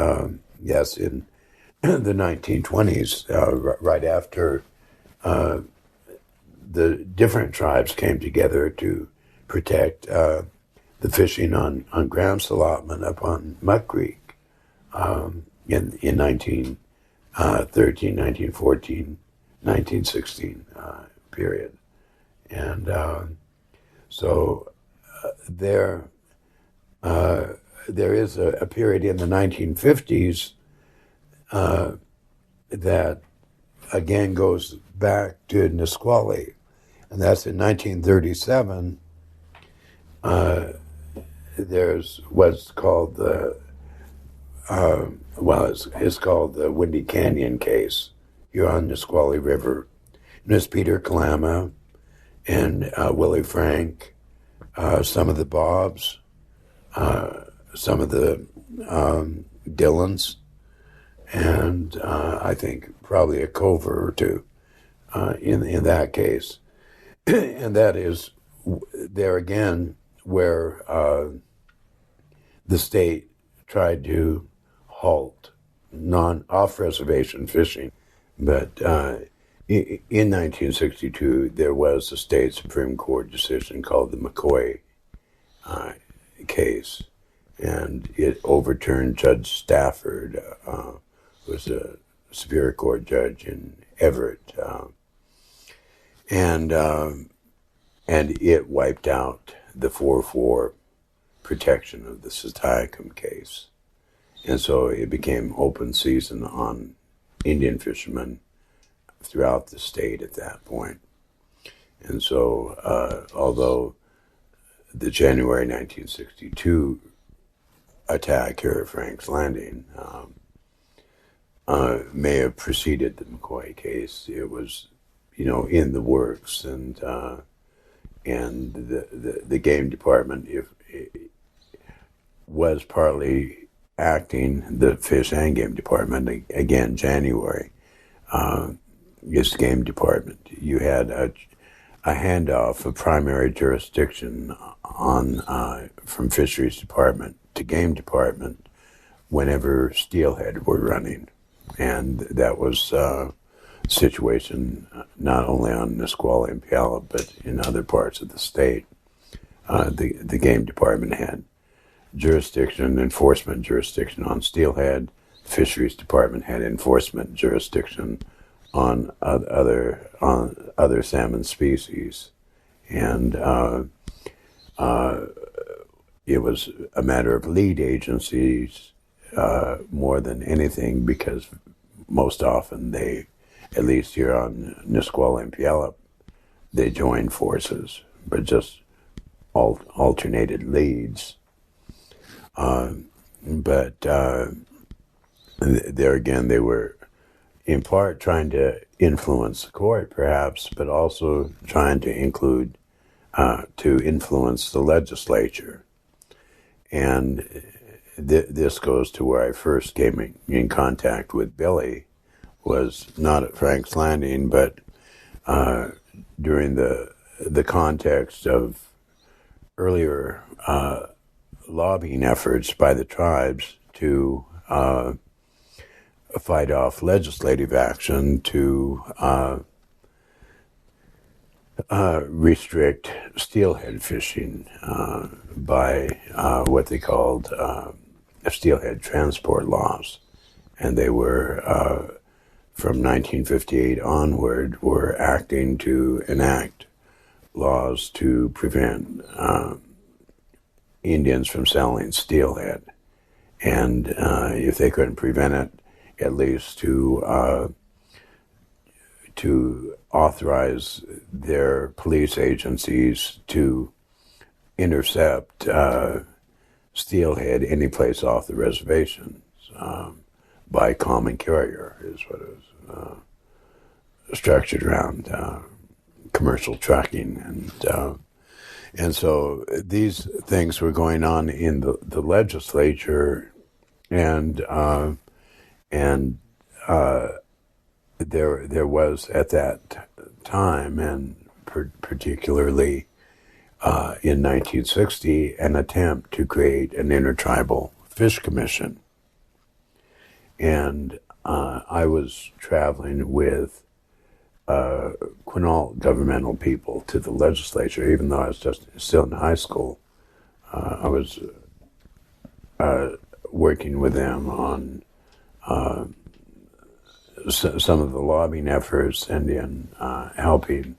yes, in the 1920s, right after the different tribes came together to protect the fishing on Grant's allotment up on Muck Creek in 1913, 1914, 1916 period. And so there is a period in the 1950s that again goes back to Nisqually, and that's in 1937. There's what's called it's called the Windy Canyon case here on Nisqually River. And it's Peter Kalama and Willie Frank, some of the Bobs, some of the Dylans, and I think probably a Cover or two in that case. And that is there again where the state tried to halt off-reservation fishing. But in 1962, there was a state Supreme Court decision called the McCoy case, and it overturned Judge Stafford, who was a Superior Court judge in Everett, and it wiped out the 4-4 protection of the Satayacum case. And so it became open season on Indian fishermen throughout the state at that point. And so although the January 1962 attack here at Frank's Landing may have preceded the McCoy case, it was, in the works, and the game department was partly acting, the fish and game department, again, January, is the game department. You had a handoff of primary jurisdiction on from fisheries department to game department whenever steelhead were running, and that was situation not only on Nisqually and Puyallup but in other parts of the state. The game department had enforcement jurisdiction on steelhead. The fisheries department had enforcement jurisdiction on other salmon species, and it was a matter of lead agencies more than anything, because most often they, at least here on Nisqually and Puyallup, they joined forces, but just alternated leads. But there again, they were in part trying to influence the court, perhaps, but also trying to influence the legislature. And this goes to where I first came in contact with Billy, was not at Frank's Landing, but during the context of earlier lobbying efforts by the tribes to fight off legislative action to restrict steelhead fishing by what they called steelhead transport laws. And they were, from 1958 onward, were acting to enact laws to prevent Indians from selling steelhead. And if they couldn't prevent it, at least to authorize their police agencies to intercept steelhead any place off the reservations by common carrier, is what it was structured around commercial trucking, and so these things were going on in the legislature, and there was at that time, and particularly in 1960, an attempt to create an intertribal fish commission. And I was traveling with Quinault governmental people to the legislature, even though I was just still in high school. I was working with them on some of the lobbying efforts, and in helping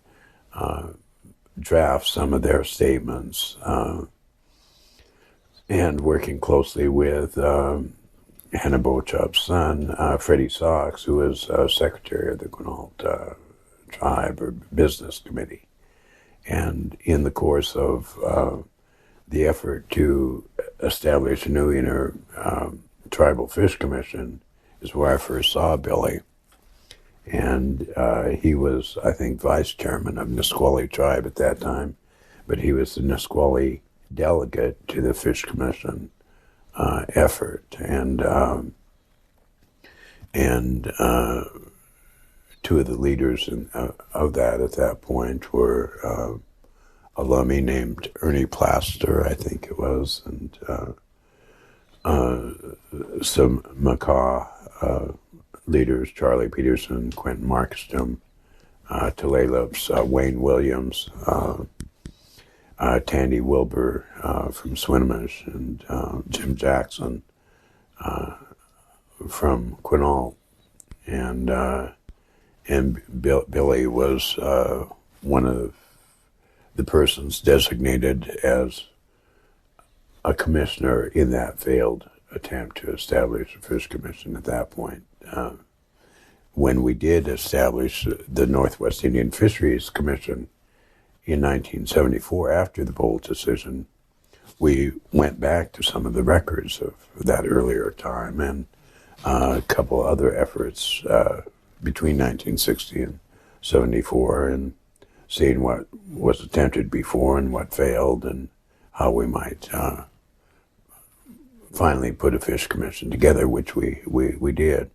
draft some of their statements, and working closely with Hannah Beauchamp's son, Freddie Sox, who was secretary of the Quinault tribe or business committee. And in the course of the effort to establish a new tribal fish commission is where I first saw Billy. And he was, I think, vice chairman of Nisqually tribe at that time, but he was the Nisqually delegate to the fish commission effort. And two of the leaders of that at that point were a lummy named Ernie Plaster, I think it was, and some Macaw leaders, Charlie Peterson, Quentin Markstrom, Tulalip's Wayne Williams, Tandy Wilbur from Swinomish, and Jim Jackson from Quinault. And Billy was one of the persons designated as a commissioner in that failed attempt to establish a fish commission at that point. When we did establish the Northwest Indian Fisheries Commission in 1974, after the Bolt decision, we went back to some of the records of that earlier time, and a couple other efforts between 1960 and 74, and seeing what was attempted before and what failed, and how we might finally put a fish commission together, which we did.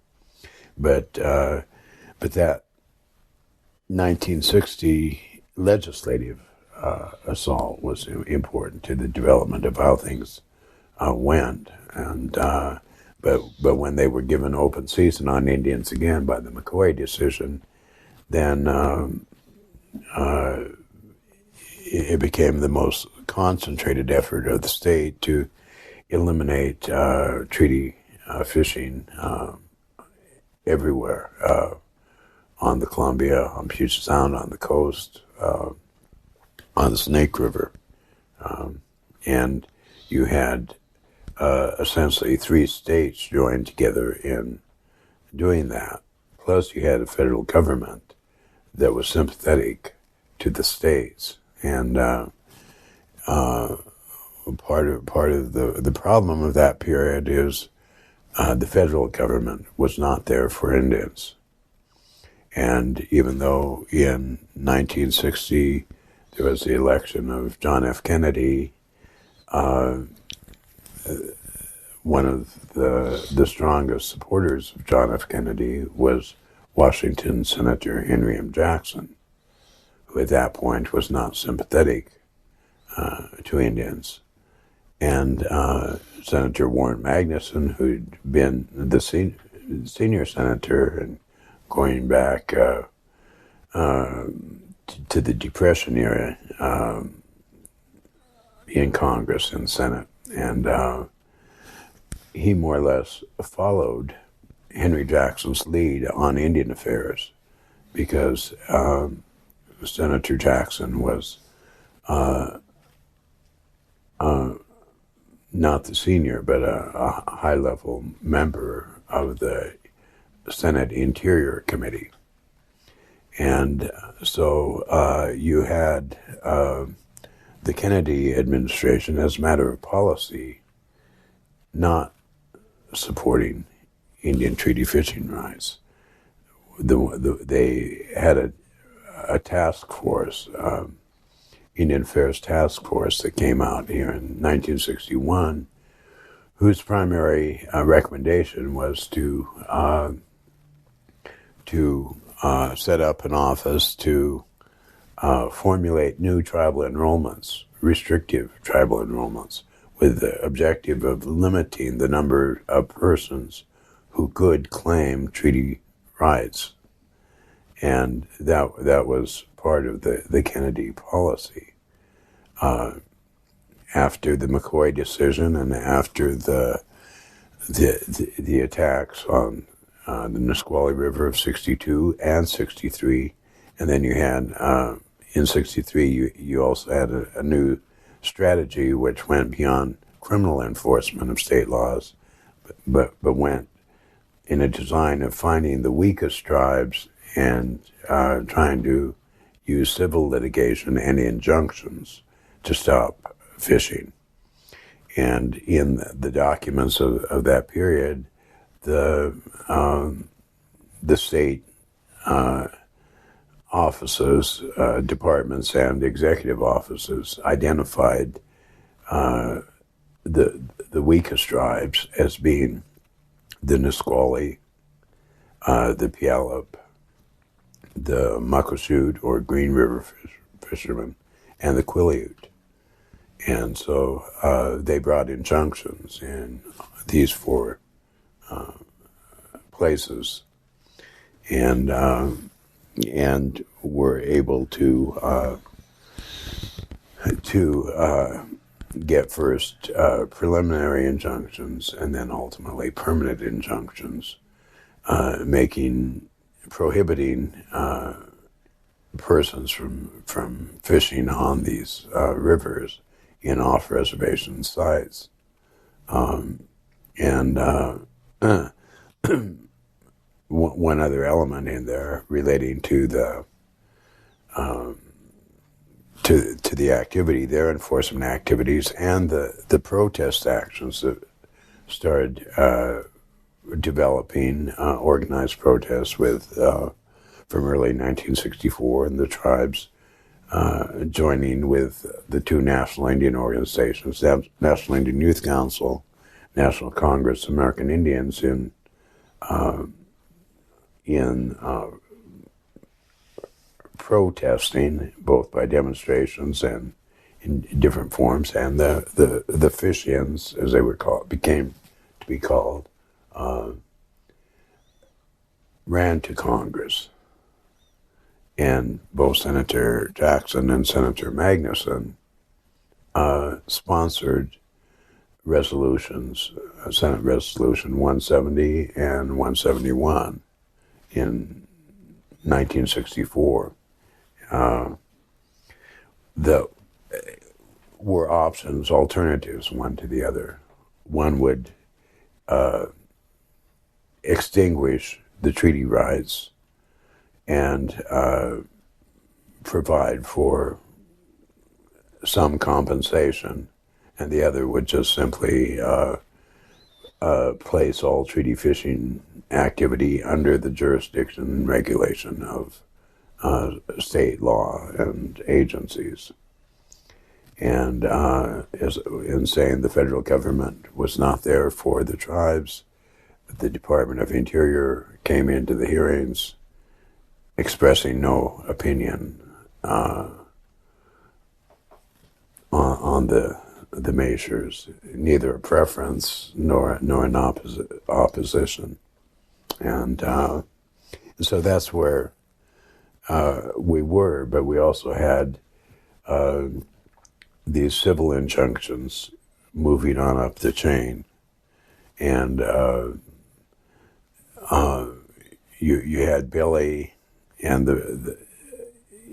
But that 1960 legislative assault was important to the development of how things went, and but when they were given open season on Indians again by the McCoy decision, then it became the most concentrated effort of the state to eliminate treaty fishing everywhere, on the Columbia, on Puget Sound, on the coast, on the Snake River. And you had essentially 3 states joined together in doing that. Plus, you had a federal government that was sympathetic to the states. And part of the problem of that period is the federal government was not there for Indians. And even though in 1960 there was the election of John F. Kennedy, one of the strongest supporters of John F. Kennedy was Washington Senator Memoriam Jackson, who at that point was not sympathetic to Indians. And Senator Warren Magnuson, who'd been the senior senator and going back to the Depression era in Congress and Senate. And he more or less followed Henry Jackson's lead on Indian affairs because Senator Jackson was not the senior, but a high-level member of the Senate Interior Committee. And so you had the Kennedy administration, as a matter of policy, not supporting Indian treaty fishing rights. They had a task force, Indian Affairs Task Force, that came out here in 1961, whose primary recommendation was to set up an office to formulate new tribal enrollments, restrictive tribal enrollments, with the objective of limiting the number of persons who could claim treaty rights. And that was part of the Kennedy policy. After the McCoy decision and after the attacks on the Nisqually River of 62 and 63, and then you had, in 63, you also had a new strategy which went beyond criminal enforcement of state laws, but went in a design of finding the weakest tribes and trying to use civil litigation and injunctions to stop fishing. And in the documents of that period, the state offices, departments, and executive offices identified the weakest tribes as being the Nisqually, the Puyallup, the Muckleshoot or Green River fishermen, and the Quileute. And so they brought injunctions in these 4 places, and were able to get first preliminary injunctions and then ultimately permanent injunctions, prohibiting persons from fishing on these rivers in off-reservation sites. One other element in there relating to the activity, their enforcement activities, and the protest actions that started developing organized protests from early 1964, and the tribes joining with the 2 national Indian organizations, National Indian Youth Council, National Congress of American Indians, in protesting, both by demonstrations and in different forms, and the fish-ins, as they were called, became to be called, ran to Congress. And both Senator Jackson and Senator Magnuson sponsored resolutions, Senate Resolution 170 and 171 in 1964. The were options, alternatives, one to the other. One would extinguish the treaty rights and provide for some compensation, and the other would just simply place all treaty fishing activity under the jurisdiction and regulation of state law and agencies. And in saying the federal government was not there for the tribes, the Department of Interior came into the hearings expressing no opinion on the measures, neither a preference nor an opposition. And so that's where we were, but we also had these civil injunctions moving on up the chain. And you had Billy and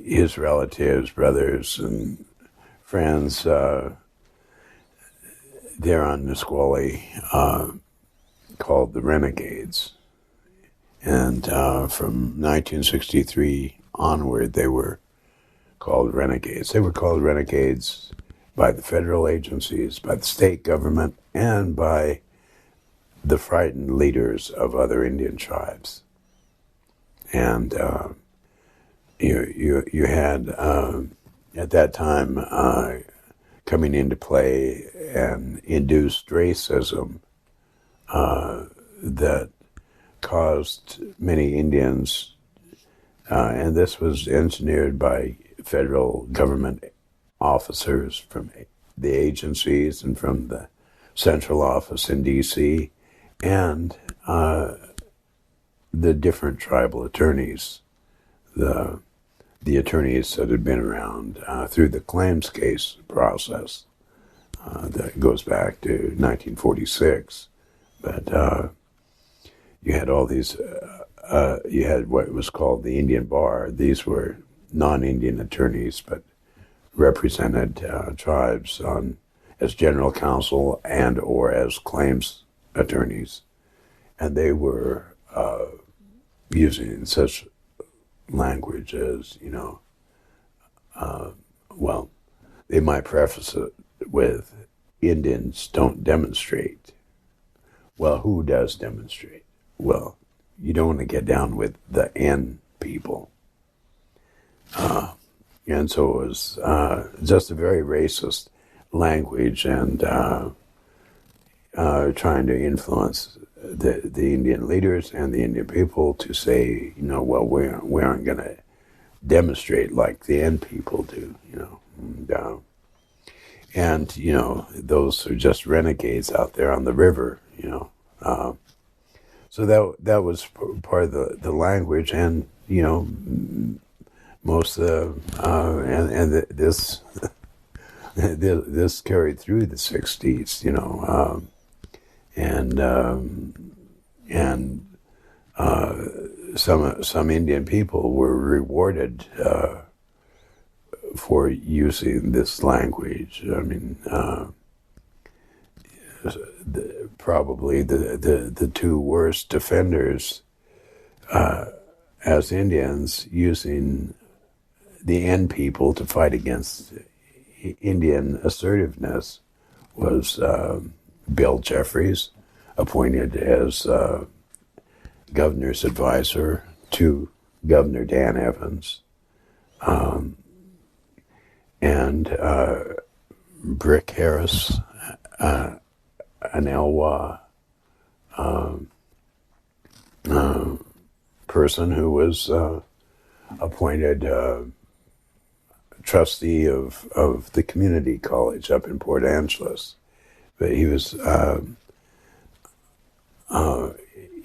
his relatives, brothers, and friends there on Nisqually called the Renegades. And from 1963 onward, they were called Renegades. They were called Renegades by the federal agencies, by the state government, and by the frightened leaders of other Indian tribes. And you had at that time coming into play an induced racism that caused many Indians, and this was engineered by federal government officers from the agencies and from the central office in D.C., and the different tribal attorneys, the attorneys that had been around through the claims case process that goes back to 1946. But you had all these, you had what was called the Indian Bar. These were non-Indian attorneys, but represented tribes as general counsel and or as claims attorneys. And they were using such language as, well, they might preface it with, Indians don't demonstrate. Well, who does demonstrate? Well, you don't want to get down with the N people. And so it was just a very racist language and trying to influence the Indian leaders and the Indian people to say, well, we aren't going to demonstrate like the N people do, and those are just renegades out there on the river, so that was part of the language, and most of this this carried through the 60s, and some Indian people were rewarded for using this language. I mean, probably the two worst offenders as Indians using the N people to fight against Indian assertiveness was Bill Jeffries, appointed as governor's advisor to Governor Dan Evans, and Brick Harris, an Elwha person who was appointed trustee of the community college up in Port Angeles. But he was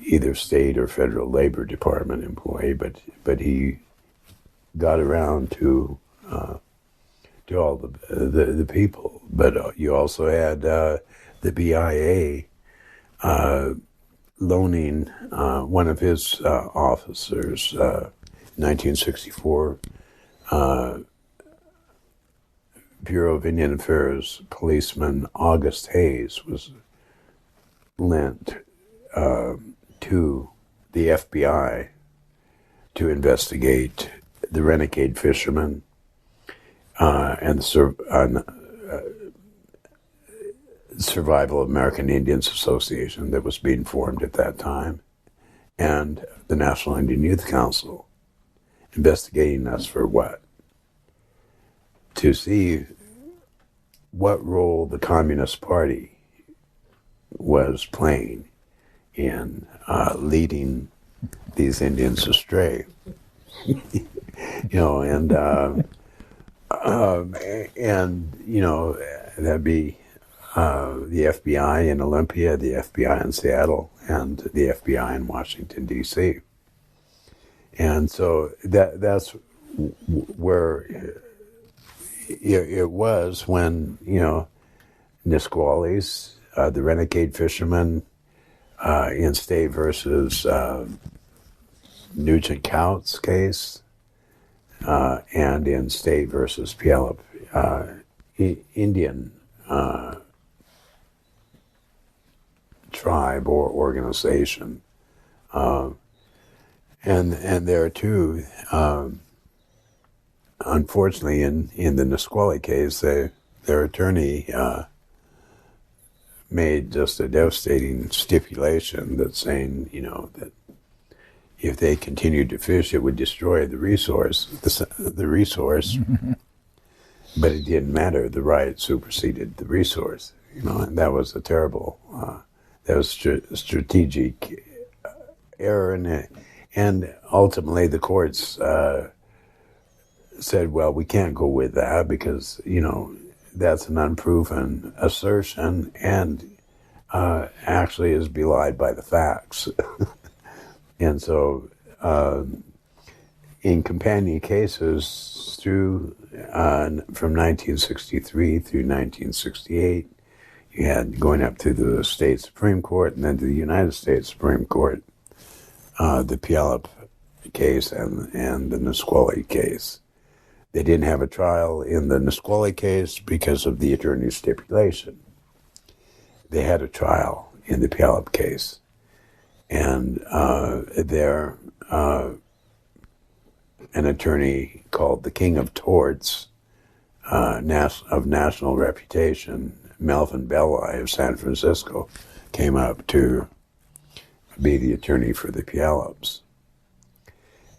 either state or federal labor department employee, but he got around to all the people. But you also had the BIA loaning one of his officers, 1964, Bureau of Indian Affairs policeman August Hayes was lent to the FBI to investigate the renegade fishermen and the Survival of American Indians Association that was being formed at that time, and the National Indian Youth Council, investigating us for what? To see what role the Communist Party was playing in leading these Indians astray. That'd be the FBI in Olympia, the FBI in Seattle, and the FBI in Washington, D.C. And so that's where it was when, Nisquallies, the renegade fishermen in State versus Nugent Counts case, and in State versus Puyallup Indian tribe or organization. And there too, unfortunately, in the Nisqually case, their attorney made just a devastating stipulation that saying, that if they continued to fish, it would destroy the resource, but it didn't matter. The right superseded the resource, and that was a terrible, that was strategic error, and ultimately the courts said, well, we can't go with that because, that's an unproven assertion and actually is belied by the facts. And so in companion cases from 1963 through 1968, you had going up to the state Supreme Court and then to the United States Supreme Court, the Puyallup case and the Nisqually case. They didn't have a trial in the Nisqually case because of the attorney's stipulation. They had a trial in the Puyallup case. And there, an attorney called the King of Torts, of national reputation, Melvin Belli of San Francisco, came up to be the attorney for the Puyallups.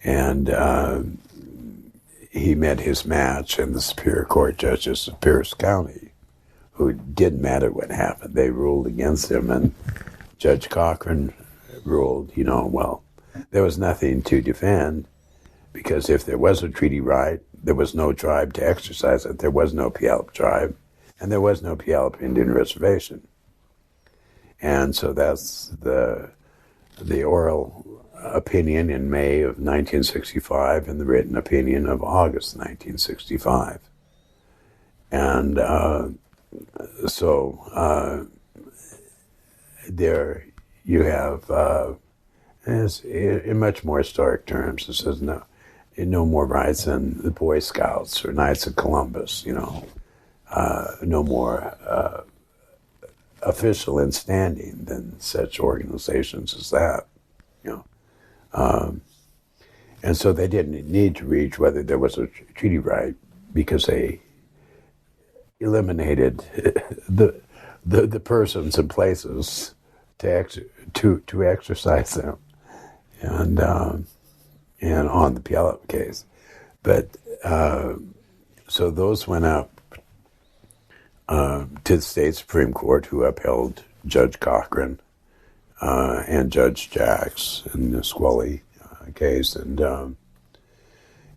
And he met his match in the Superior Court judges of Pierce County, who didn't matter what happened. They ruled against him, and Judge Cochran ruled, well, there was nothing to defend, because if there was a treaty right, there was no tribe to exercise it. There was no Puyallup tribe, and there was no Puyallup Indian reservation. And so that's the oral opinion in May of 1965 and the written opinion of August 1965. And so there you have, in much more stark terms, it says no more rights than the Boy Scouts or Knights of Columbus, no more official in standing than such organizations as that, and so they didn't need to reach whether there was a treaty right, because they eliminated the persons and places to exercise them, and on the Puyallup case, but so those went up to the state Supreme Court, who upheld Judge Cochran and Judge Jacks in the Nisqually case, and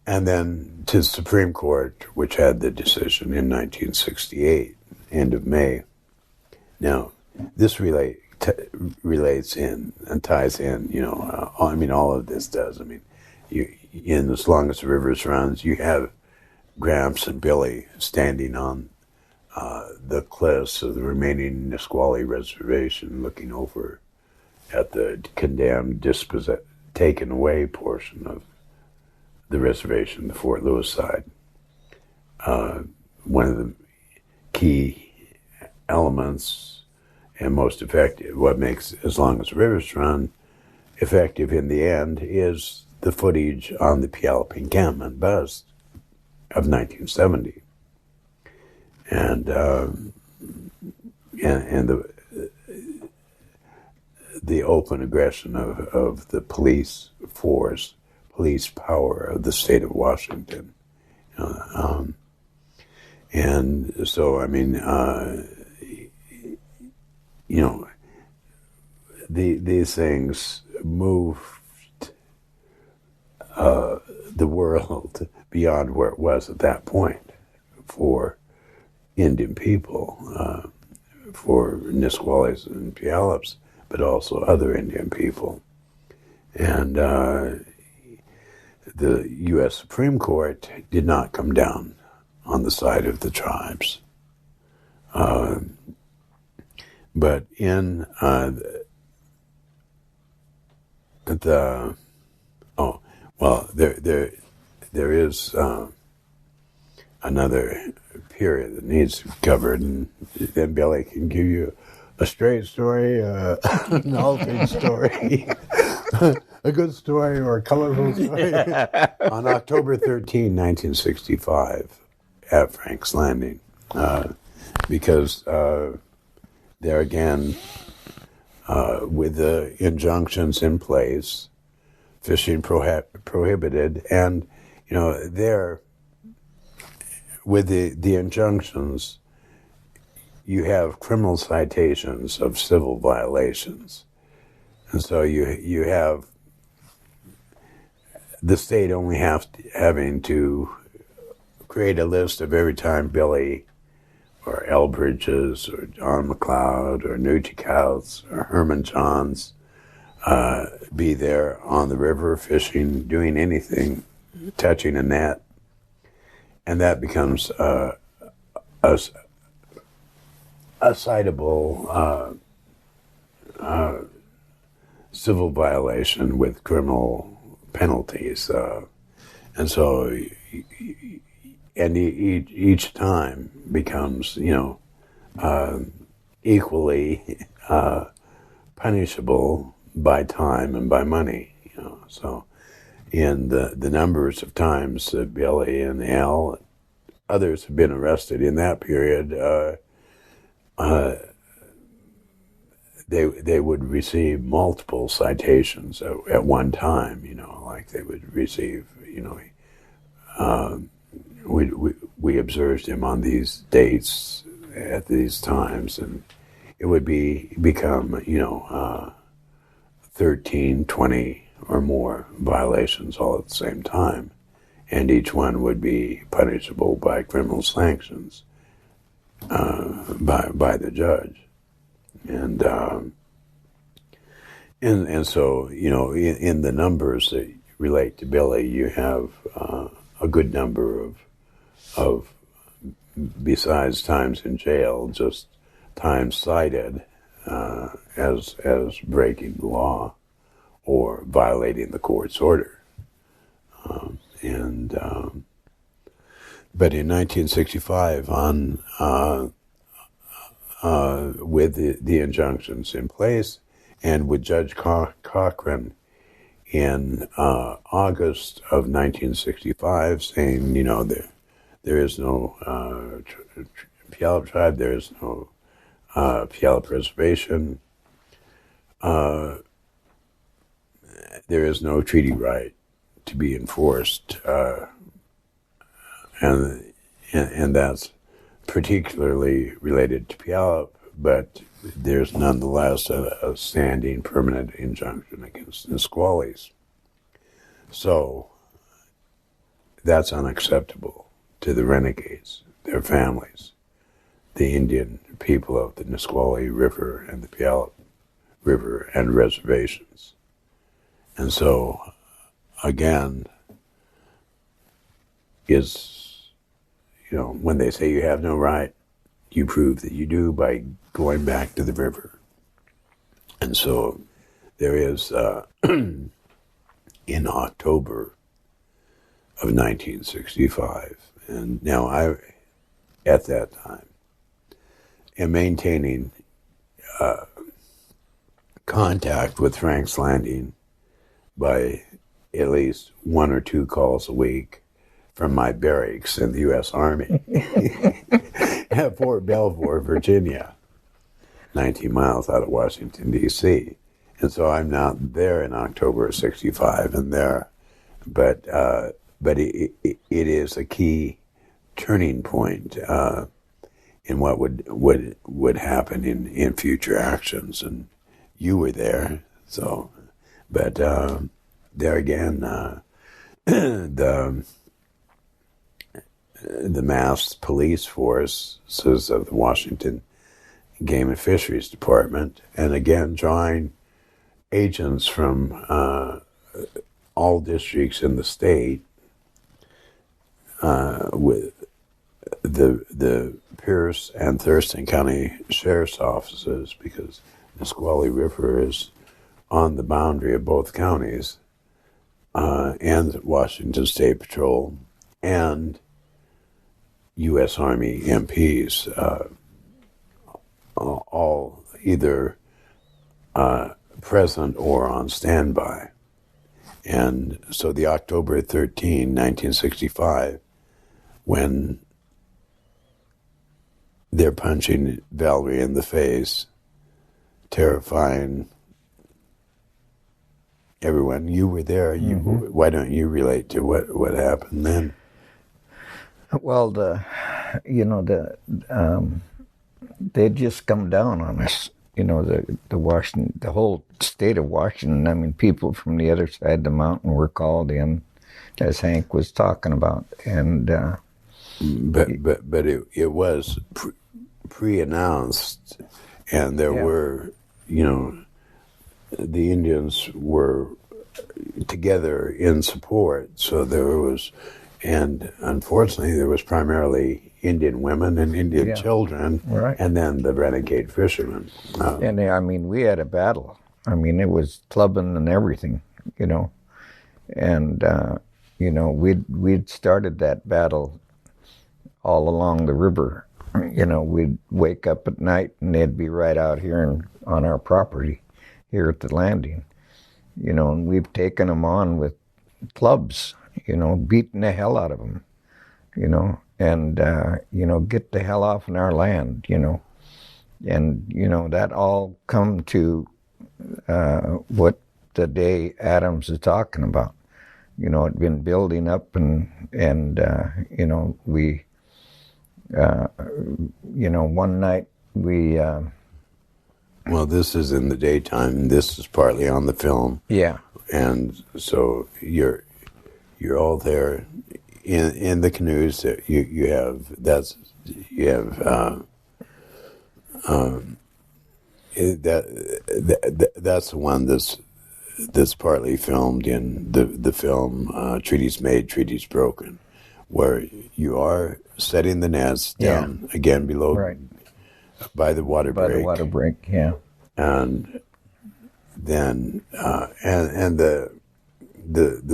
and then to the Supreme Court, which had the decision in 1968, end of May. Now, this relates in and ties in, all of this does. I mean, in As Long as the Rivers Runs, you have Gramps and Billy standing on the cliffs of the remaining Nisqually Reservation, looking over at the condemned, taken away portion of the reservation, the Fort Lewis side. One of the key elements and most effective, what makes As Long as the Rivers Run effective in the end, is the footage on the Puyallup encampment bust of 1970. And the open aggression of the police force, police power of the state of Washington. And so, I mean, these things moved the world beyond where it was at that point for Indian people, for Nisquallies and Puyallups, but also other Indian people. And the U.S. Supreme Court did not come down on the side of the tribes. But in there is another period that needs to be covered, and then Billy can give you a straight story, an altered story, a good story, or a colorful story. On October 13, 1965, at Frank's Landing, because there again, with the injunctions in place, fishing prohibited, and there, with the injunctions, you have criminal citations of civil violations. And so you have the state only having to create a list of every time Billy or Elbridges or John McLeod or Nugent or Herman Johns be there on the river fishing, doing anything, touching a net. And that becomes a citable civil violation with criminal penalties. And so, and each time becomes, equally punishable by time and by money. So in the numbers of times that Billy and Al, others have been arrested in that period, they would receive multiple citations at one time. Like they would receive. We observed him on these dates at these times, and it would become 13, 20 or more violations all at the same time, and each one would be punishable by criminal sanctions by the judge. And so, in the numbers that relate to Billy, you have a good number of besides times in jail, just times cited as breaking the law or violating the court's order. But in 1965, with the injunctions in place, and with Judge Cochran in August of 1965 saying, there is no Puyallup tribe, there is no Puyallup reservation, there is no treaty right to be enforced, and that's particularly related to Puyallup, but there's nonetheless a standing permanent injunction against Nisquallies. So that's unacceptable to the renegades, their families, the Indian people of the Nisqually River and the Puyallup River and reservations. And so, again, when they say you have no right, you prove that you do by going back to the river. And so there is, in October of 1965, and now I, at that time, am maintaining contact with Frank's Landing by at least 1 or 2 calls a week from my barracks in the U.S. Army at Fort Belvoir, Virginia, 19 miles out of Washington, D.C. And so I'm not there in October of 65 and there, but it is a key turning point in what would happen in future actions. And you were there, so, but there again, the masked police forces of the Washington Game and Fisheries Department, and again drawing agents from all districts in the state, with the Pierce and Thurston County Sheriff's offices, because the Nisqually River is on the boundary of both counties, and Washington State Patrol, and U.S. Army MPs, all either present or on standby. And so the October 13, 1965, when they're punching Valerie in the face, terrifying everyone. You were there. Why don't you relate to what happened then? Well, they'd just come down on us. The whole state of Washington. I mean, people from the other side of the mountain were called in, as Hank was talking about, and but it was pre-announced, and there were, the Indians were together in support. So there was, and unfortunately, there was primarily Indian women and Indian children, right, and then the renegade fishermen. And we had a battle. It was clubbing and everything, and we'd started that battle all along the river. We'd wake up at night and they'd be right out here on our property here at the landing, and we've taken them on with clubs, beating the hell out of them, and get the hell off in our land, and that all come to what the day Adams is talking about. It'd been building up, and we one night we well, this is in the daytime. This is partly on the film. Yeah. And so you're all there in the canoes. That you have that's the one that's partly filmed in the film Treaties Made, Treaties Broken, where you are setting the nets down again below, right, by the water break. By the water break, yeah. And then and the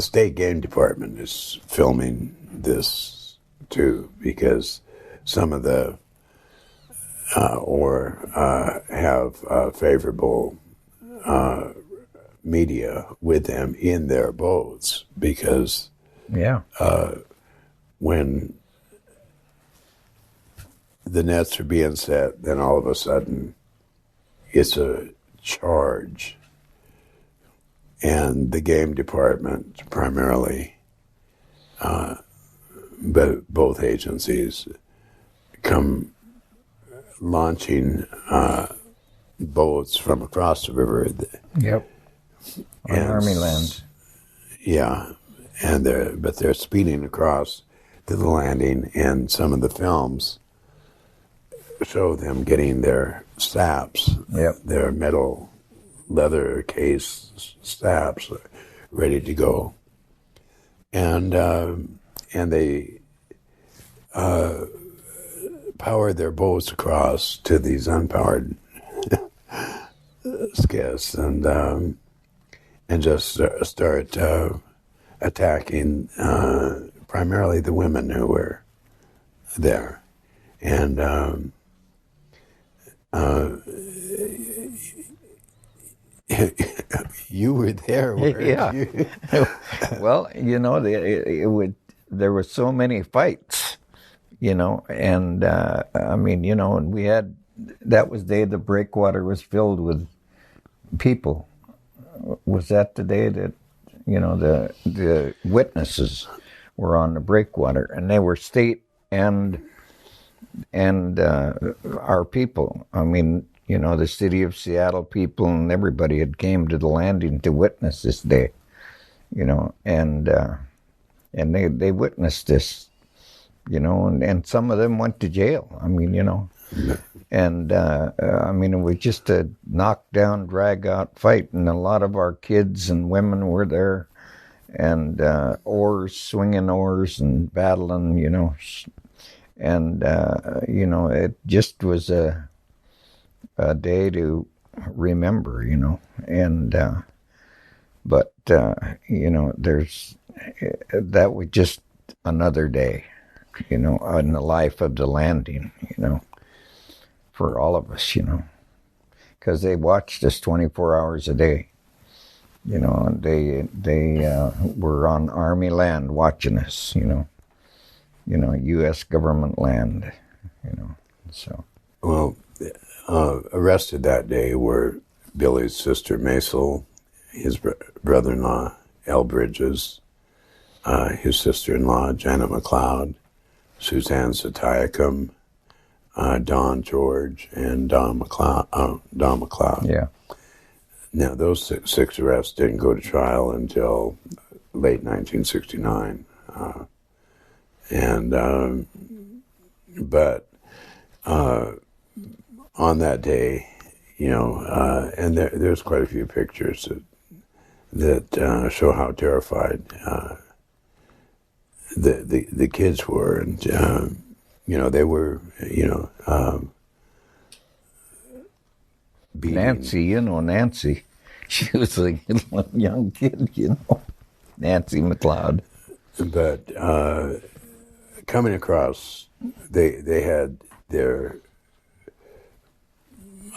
state game department is filming this too, because some of the have favorable media with them in their boats, because when the nets are being set, then all of a sudden it's a charge, and the game department primarily, but both agencies come launching boats from across the river. Yep. On Army land. Yeah. but they're speeding across to the landing, and some of the films show them getting their saps, Yep. their metal leather case saps, ready to go, and they power their boats across to these unpowered skiffs, and just start attacking primarily the women who were there, and you were there, weren't Yeah. you? Well, there were so many fights, and I mean, and we had, that was the day the breakwater was filled with people. Was that the day that, the witnesses were on the breakwater, and they were state and our people. I mean, the city of Seattle people and everybody had came to the landing to witness this day, and they witnessed this, and some of them went to jail. I mean, and I mean, it was just a knockdown, drag out fight, and a lot of our kids and women were there, and swinging oars and battling, and it just was a day to remember, and but there's that was just another day, in the life of the landing, for all of us, because they watched us 24 hours a day, and they were on Army land watching us, U.S. government land, so. Well, arrested that day were Billy's sister Maisel, his brother-in-law Al Bridges, his sister-in-law Janet McLeod, Suzanne Satiacum, Don George, and Don McLeod. Yeah. Now, those six arrests didn't go to trial until late 1969. But on that day, and there's quite a few pictures that show how terrified the kids were, and they were, beating. Nancy, she was a young kid, Nancy McLeod. But coming across, they had their,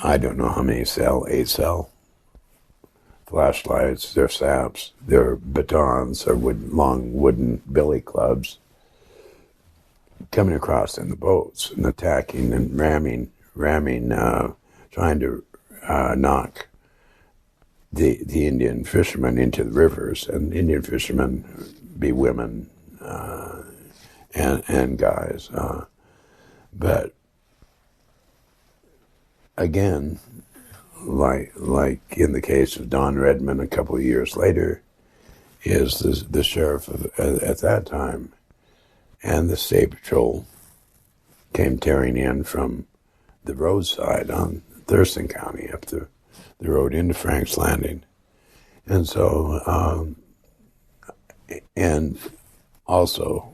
I don't know how many 8-cell flashlights, their saps, their batons, or long wooden billy clubs, coming across in the boats and attacking and ramming, trying to knock the Indian fishermen into the rivers, and Indian fishermen be women and guys. But again, like in the case of Don Redmond a couple of years later, is the sheriff at that time and the state patrol came tearing in from the roadside on Thurston County up the road into Frank's Landing. And so, and also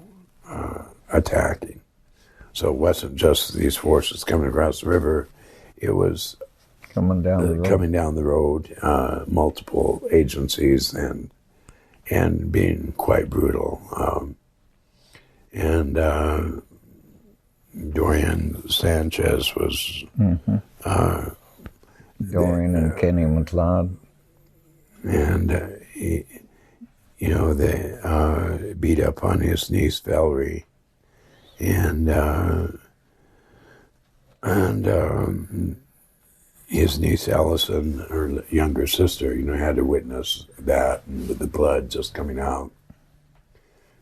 attacking. So it wasn't just these forces coming across the river, it was coming down the road, multiple agencies and being quite brutal. And Dorian Sanchez was Dorian and Kenny McLeod, and they beat up on his niece Valerie, and his niece Allison, her younger sister, had to witness that, and with the blood just coming out,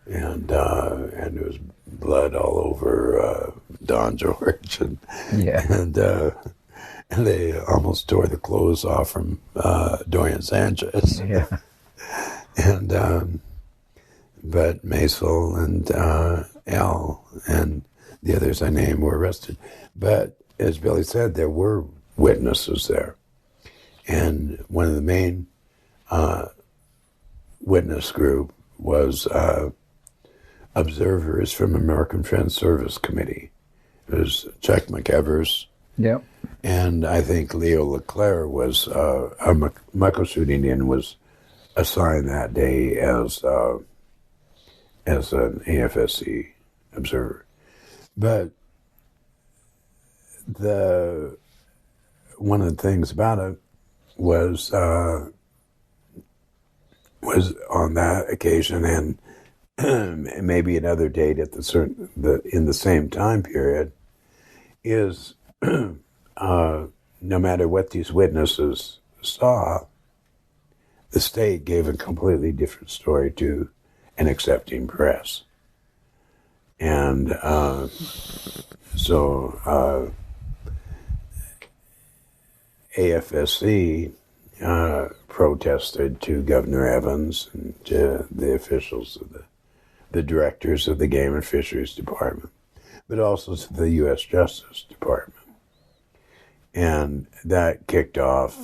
and there was blood all over Don George, and and they almost tore the clothes off from Dorian Sanchez. Yeah. And but Maisel and Al and the others I named were arrested. But as Billy said, there were witnesses there. And one of the main witness group was observers from American Friends Service Committee. It was Chuck McEvers. Yep. And I think Leo Leclerc was, Michael Indian was assigned that day as an AFSC observer. But one of the things about it was on that occasion and maybe another date at in the same time period is no matter what these witnesses saw, the state gave a completely different story to an accepting press. And so AFSC protested to Governor Evans and to the officials of the directors of the Game and Fisheries Department, but also to the U.S. Justice Department. And that kicked off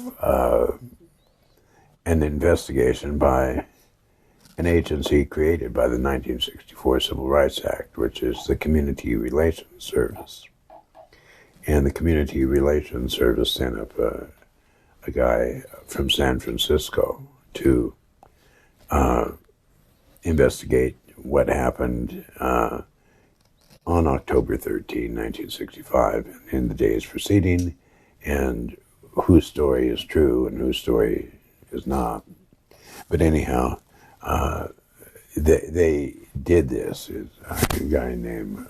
an investigation by an agency created by the 1964 Civil Rights Act, which is the Community Relations Service. And the Community Relations Service sent up a guy from San Francisco to investigate what happened on October 13, 1965, in the days preceding, and whose story is true and whose story is not. But anyhow, they did this. A guy named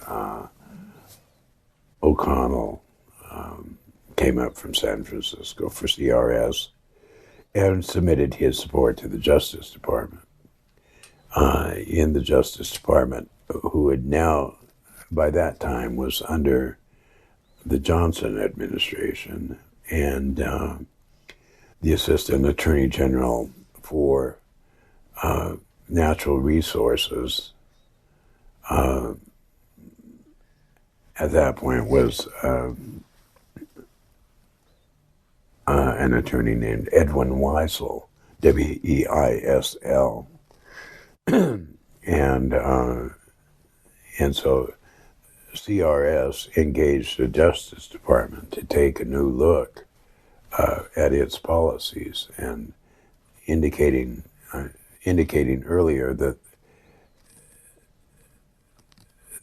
O'Connell came up from San Francisco for CRS and submitted his support to the Justice Department. In the Justice Department, who had now, by that time, was under the Johnson administration, and the Assistant Attorney General for Natural Resources at that point was an attorney named Edwin Weisel, Weisl. And so CRS engaged the Justice Department to take a new look at its policies, and indicating earlier that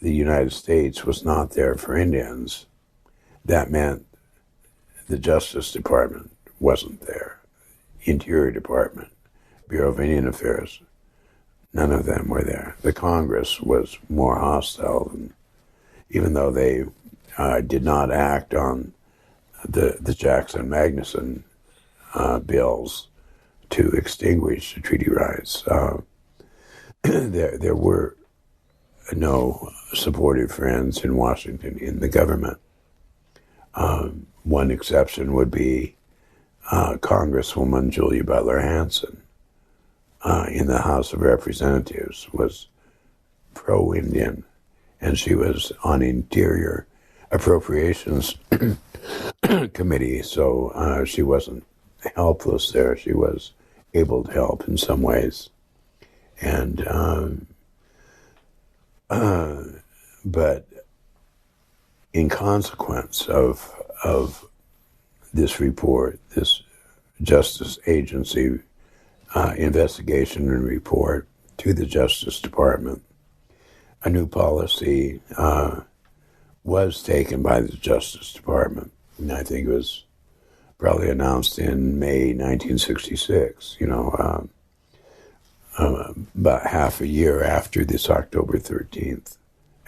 the United States was not there for Indians. That meant the Justice Department wasn't there. Interior Department, Bureau of Indian Affairs, none of them were there. The Congress was more hostile, and even though they did not act on the Jackson-Magnuson bills to extinguish the treaty rights, there were no supportive friends in Washington in the government. One exception would be Congresswoman Julia Butler Hanson in the House of Representatives was pro-Indian, and she was on Interior Appropriations Committee, so she wasn't helpless there. She was able to help in some ways. And but in consequence of this report, this Justice Agency investigation and report to the Justice Department, a new policy was taken by the Justice Department, and I think it was probably announced in May 1966, about half a year after this October 13th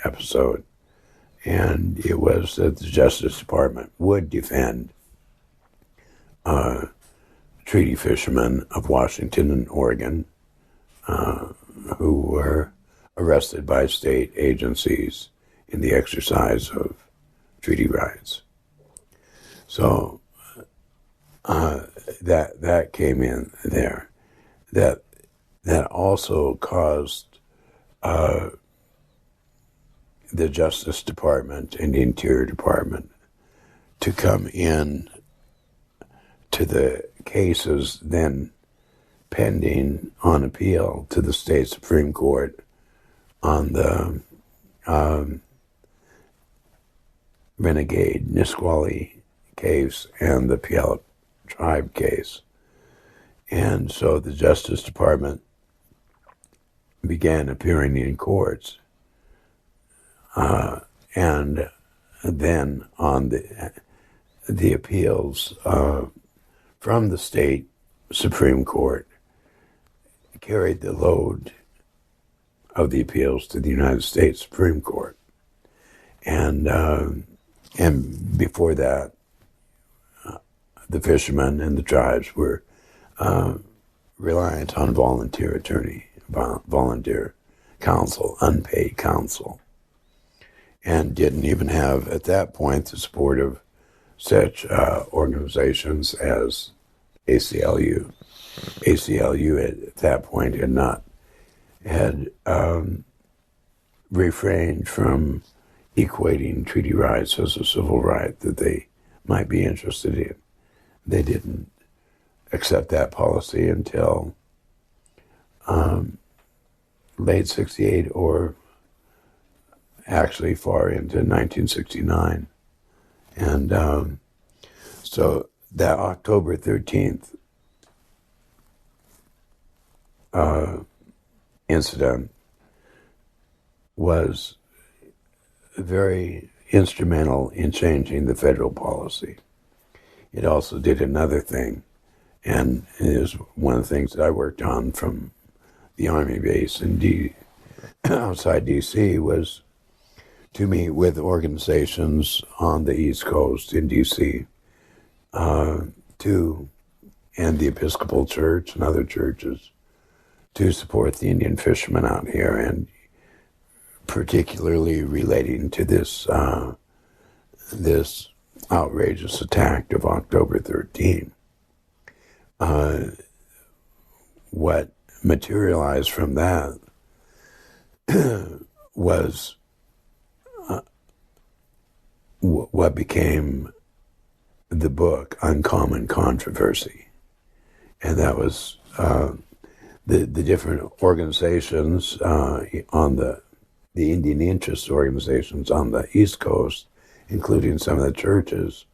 episode. And it was that the Justice Department would defend treaty fishermen of Washington and Oregon who were arrested by state agencies in the exercise of treaty rights. So that came in there. That also caused the Justice Department and the Interior Department to come in to the cases then pending on appeal to the state Supreme Court on the renegade Nisqually case and the Puyallup tribe case. And so the Justice Department began appearing in courts. And then on the appeals from the state Supreme Court carried the load of the appeals to the United States Supreme Court. And before that, the fishermen and the tribes were reliant on volunteer counsel, unpaid counsel, and didn't even have, at that point, the support of such organizations as ACLU. ACLU at that point had refrained from equating treaty rights as a civil right that they might be interested in. They didn't accept that policy until late 68 or actually far into 1969. And so that October 13th incident was very instrumental in changing the federal policy. It also did another thing, and it is one of the things that I worked on from the Army base in outside D.C. was to meet with organizations on the East Coast in D.C. And the Episcopal Church and other churches to support the Indian fishermen out here, and particularly relating to this outrageous attack of October 13. What materialized from that was what became the book Uncommon Controversy. And that was the different organizations on the Indian interest organizations on the East Coast, including some of the churches,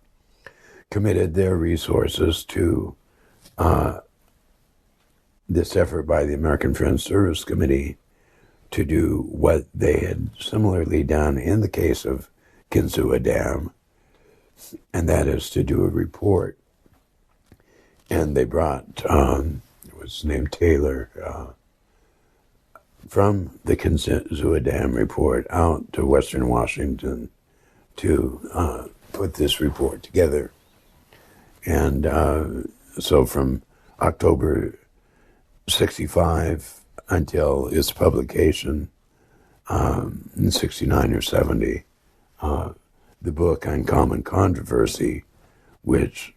committed their resources to this effort by the American Friends Service Committee to do what they had similarly done in the case of Kinzua Dam, and that is to do a report. And they brought, it was named Taylor, from the Kinzua Dam report out to Western Washington to put this report together. And so from October 65 until its publication in 69 or 70, the book Uncommon Controversy, which,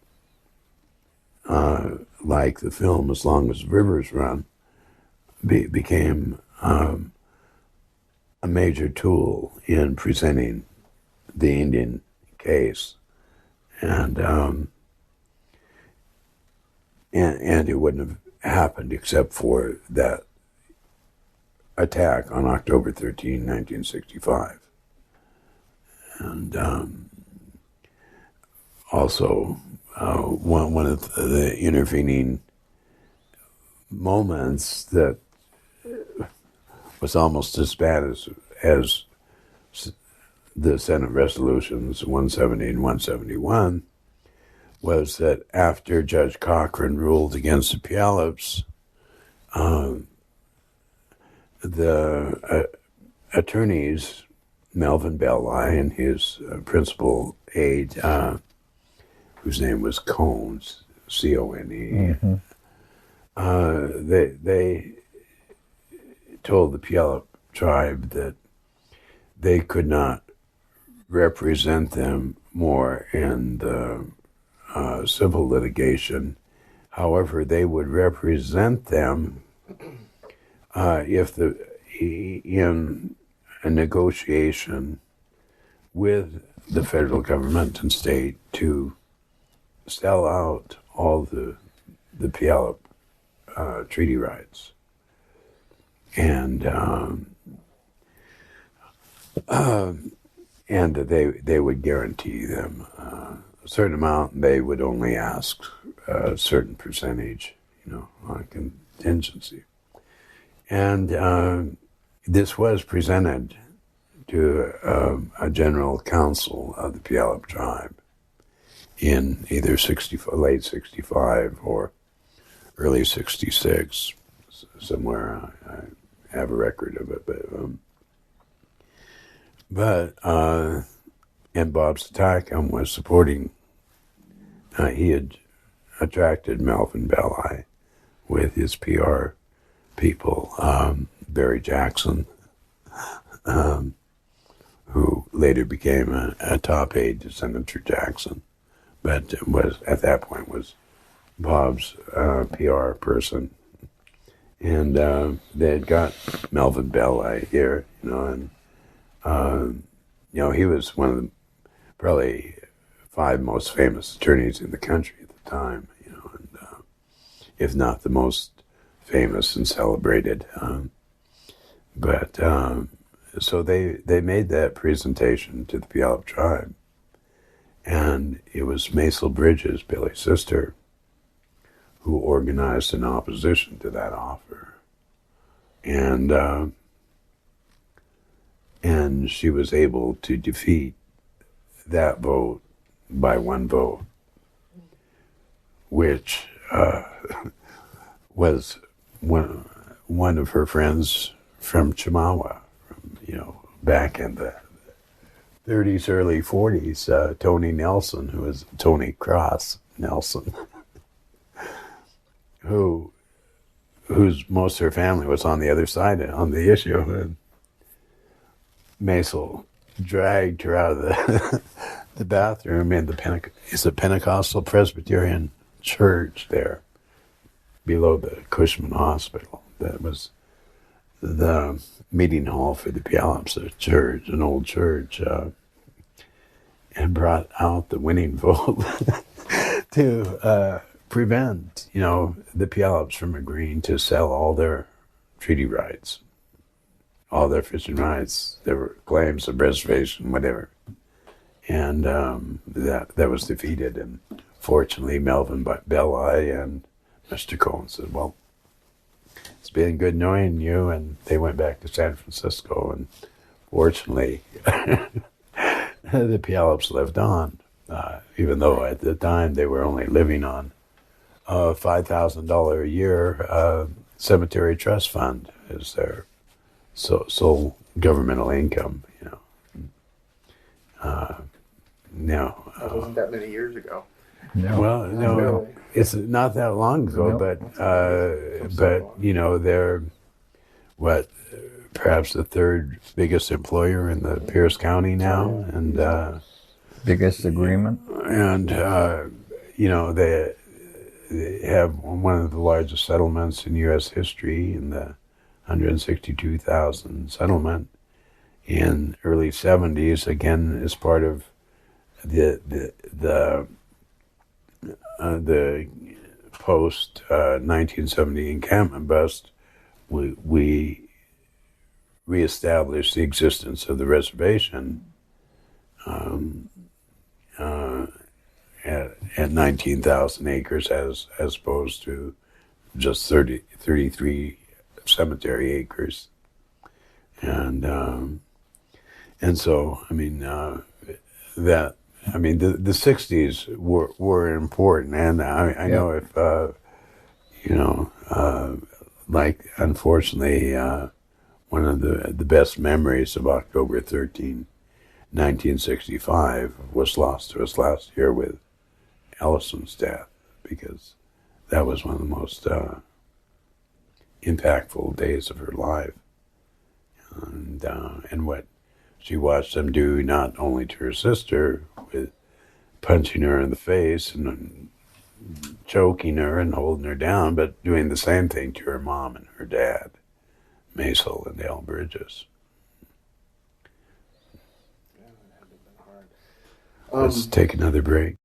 like the film As Long as Rivers Run, became a major tool in presenting the Indian case. And it wouldn't have happened except for that attack on October 13, 1965. And also, one of the intervening moments that was almost as bad as the Senate resolutions 170 and 171 was that after Judge Cochran ruled against the Puyallups, the attorneys, Melvin Belli and his principal aide, whose name was Cone, C-O-N-E, they told the Puyallup tribe that they could not represent them more in the civil litigation. However, they would represent them if in a negotiation with the federal government and state to sell out all the Puyallup treaty rights. And they would guarantee them a certain amount. They would only ask a certain percentage, on contingency. And this was presented to a general council of the Puyallup tribe in either late 65 or early 66, somewhere. I have a record of it, and Bob Satacum was supporting. He had attracted Melvin Belli with his PR people, Barry Jackson, who later became a top aide to Senator Jackson, but at that point was Bob's PR person. And they had got Melvin Belli here, and he was one of the probably 5 most famous attorneys in the country at the time, and if not the most famous and celebrated. So they made that presentation to the Puyallup tribe, and it was Maisel Bridges, Billy's sister, who organized an opposition to that offer. And she was able to defeat that vote by 1 vote, which was one of her friends from Chemawa, back in the 30s, early 40s, Tony Nelson, who was Tony Cross Nelson, whose most of her family was on the other side on the issue. And Maisel dragged her out of the bathroom in it's a Pentecostal Presbyterian church there below the Cushman Hospital. That was the meeting hall for the Puyallups, a church, an old church, and brought out the winning vote to prevent, the Puyallups from agreeing to sell all their treaty rights, all their fishing rights. There were claims of reservation, whatever. And that was defeated. And fortunately, Melvin Belli and Mr. Cohen said, well, it's been good knowing you. And they went back to San Francisco. And fortunately, the Puyallups lived on, even though at the time they were only living on a $5,000 a year cemetery trust fund as their sole governmental income, Now, that wasn't that many years ago. No. well, no, Really. it's not that long ago, No. but they're perhaps the 3rd biggest employer in the Pierce County now, and Biggest agreement? They have one of the largest settlements in U.S. history in the 162,000 settlement in early 70s, again as part of the post 1970 encampment bust. We reestablished the existence of the reservation at 19,000 acres as opposed to just 33 cemetery acres. And so, the 60s were important. And I know if, unfortunately, one of the best memories of October 13, 1965 was lost to us last year with Ellison's death, because that was one of the most impactful days of her life, and what she watched them do not only to her sister with punching her in the face and choking her and holding her down, but doing the same thing to her mom and her dad, Maysville and the Elbridges. Yeah, that had to have been hard. Let's take another break.